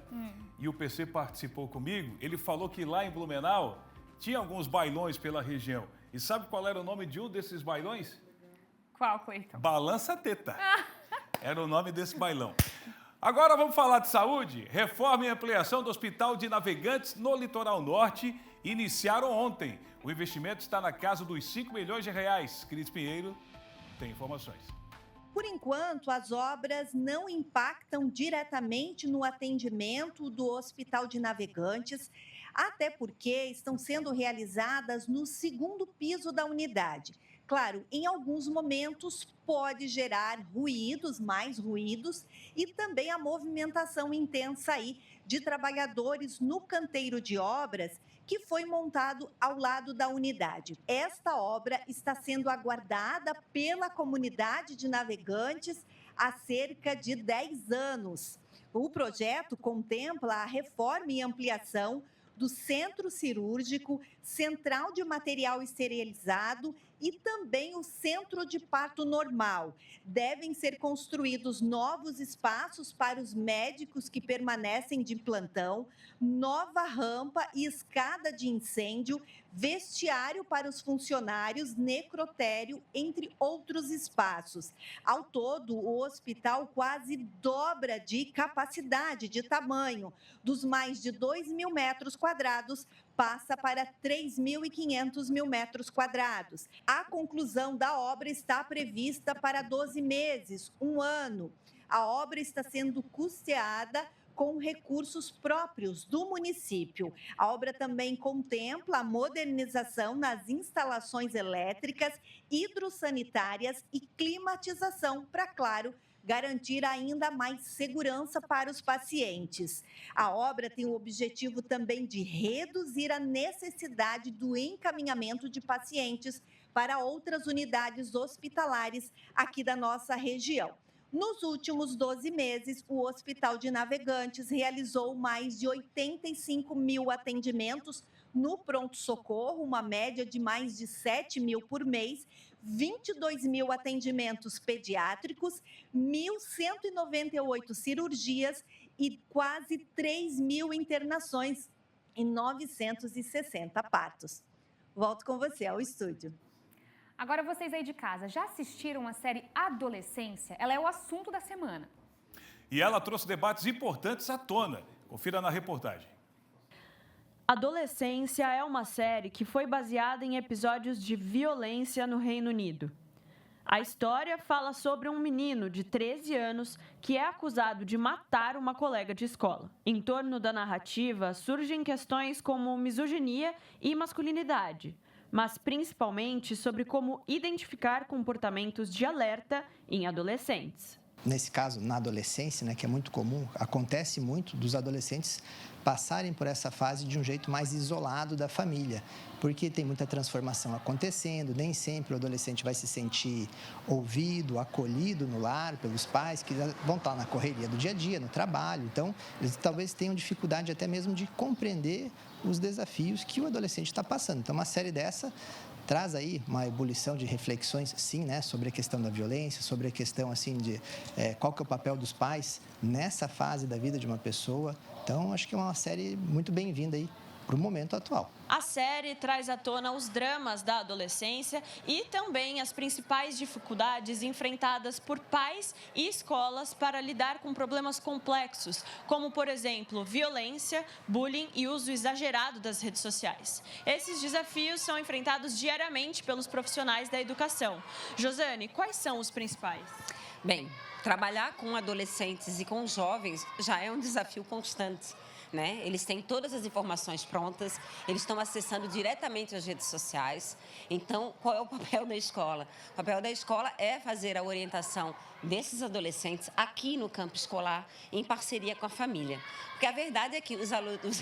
e o PC participou comigo, ele falou que lá em Blumenau tinha alguns bailões pela região. E sabe qual era o nome de um desses bailões? Qual, Cleiton? Balança Teta. Era o nome desse bailão. Agora vamos falar de saúde. Reforma e ampliação do Hospital de Navegantes no Litoral Norte iniciaram ontem. O investimento está na casa dos R$5 milhões. Cris Pinheiro tem informações. Por enquanto, as obras não impactam diretamente no atendimento do Hospital de Navegantes, até porque estão sendo realizadas no segundo piso da unidade. Claro, em alguns momentos pode gerar ruídos, mais ruídos, e também a movimentação intensa aí de trabalhadores no canteiro de obras que foi montado ao lado da unidade. Esta obra está sendo aguardada pela comunidade de Navegantes há cerca de 10 anos. O projeto contempla a reforma e ampliação do Centro Cirúrgico, Central de Material Esterilizado e também o Centro de Parto Normal. Devem ser construídos novos espaços para os médicos que permanecem de plantão, nova rampa e escada de incêndio, vestiário para os funcionários, necrotério, entre outros espaços. Ao todo, o hospital quase dobra de capacidade, de tamanho. Dos mais de 2.000 metros quadrados, passa para 3.500 metros quadrados. A conclusão da obra está prevista para 12 meses, um ano. A obra está sendo custeada com recursos próprios do município. A obra também contempla a modernização nas instalações elétricas, hidrossanitárias e climatização para, claro, garantir ainda mais segurança para os pacientes. A obra tem o objetivo também de reduzir a necessidade do encaminhamento de pacientes para outras unidades hospitalares aqui da nossa região. Nos últimos 12 meses, o Hospital de Navegantes realizou mais de 85 mil atendimentos no pronto-socorro, uma média de mais de 7 mil por mês, 22 mil atendimentos pediátricos, 1.198 cirurgias e quase 3 mil internações e 960 partos. Volto com você ao estúdio. Agora vocês aí de casa, já assistiram a série Adolescência? Ela é o assunto da semana. E ela trouxe debates importantes à tona. Confira na reportagem. Adolescência é uma série que foi baseada em episódios de violência no Reino Unido. A história fala sobre um menino de 13 anos que é acusado de matar uma colega de escola. Em torno da narrativa surgem questões como misoginia e masculinidade, mas principalmente sobre como identificar comportamentos de alerta em adolescentes. Nesse caso, na adolescência, né, que é muito comum, acontece muito dos adolescentes passarem por essa fase de um jeito mais isolado da família, porque tem muita transformação acontecendo, nem sempre o adolescente vai se sentir ouvido, acolhido no lar pelos pais, que vão estar na correria do dia a dia, no trabalho. Então, eles talvez tenham dificuldade até mesmo de compreender os desafios que o adolescente está passando. Então, uma série dessa traz aí uma ebulição de reflexões, sim, né, sobre a questão da violência, sobre a questão, assim, de qual que é o papel dos pais nessa fase da vida de uma pessoa. Então, acho que é uma série muito bem-vinda aí para o momento atual. A série traz à tona os dramas da adolescência e também as principais dificuldades enfrentadas por pais e escolas para lidar com problemas complexos, como, por exemplo, violência, bullying e uso exagerado das redes sociais. Esses desafios são enfrentados diariamente pelos profissionais da educação. Josane, quais são os principais? Bem, trabalhar com adolescentes e com jovens já é um desafio constante. Né? Eles têm todas as informações prontas, eles estão acessando diretamente as redes sociais. Então, qual é o papel da escola? O papel da escola é fazer a orientação desses adolescentes aqui no campo escolar, em parceria com a família. Porque a verdade é que os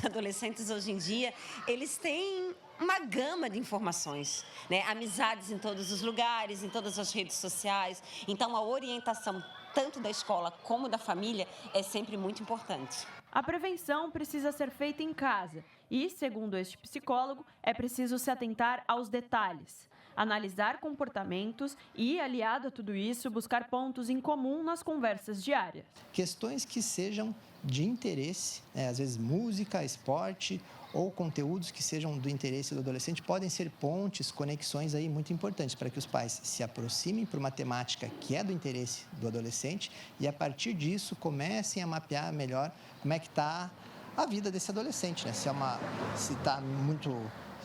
adolescentes hoje em dia, eles têm uma gama de informações, né? Amizades em todos os lugares, em todas as redes sociais. Então, a orientação tanto da escola como da família é sempre muito importante. A prevenção precisa ser feita em casa e, segundo este psicólogo, é preciso se atentar aos detalhes, analisar comportamentos e, aliado a tudo isso, buscar pontos em comum nas conversas diárias. Questões que sejam de interesse, né? Às vezes música, esporte ou conteúdos que sejam do interesse do adolescente podem ser pontes, conexões aí muito importantes para que os pais se aproximem para uma temática que é do interesse do adolescente e, a partir disso, comecem a mapear melhor como é que está a vida desse adolescente, né? Se está muito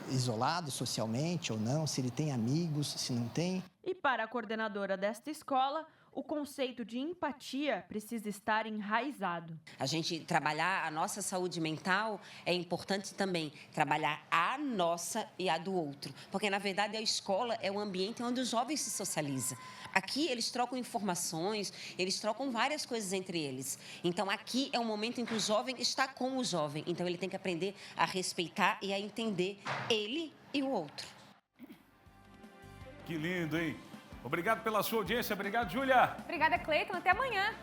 isolado socialmente ou não, se ele tem amigos, se não tem. E para a coordenadora desta escola, o conceito de empatia precisa estar enraizado. A gente trabalhar a nossa saúde mental é importante também trabalhar a nossa e a do outro, porque na verdade a escola é o ambiente onde os jovens se socializam. Aqui eles trocam informações, eles trocam várias coisas entre eles. Então aqui é um momento em que o jovem está com o jovem, então ele tem que aprender a respeitar e a entender ele e o outro. Que lindo, hein? Obrigado pela sua audiência. Obrigado, Júlia. Obrigada, Cleiton. Até amanhã.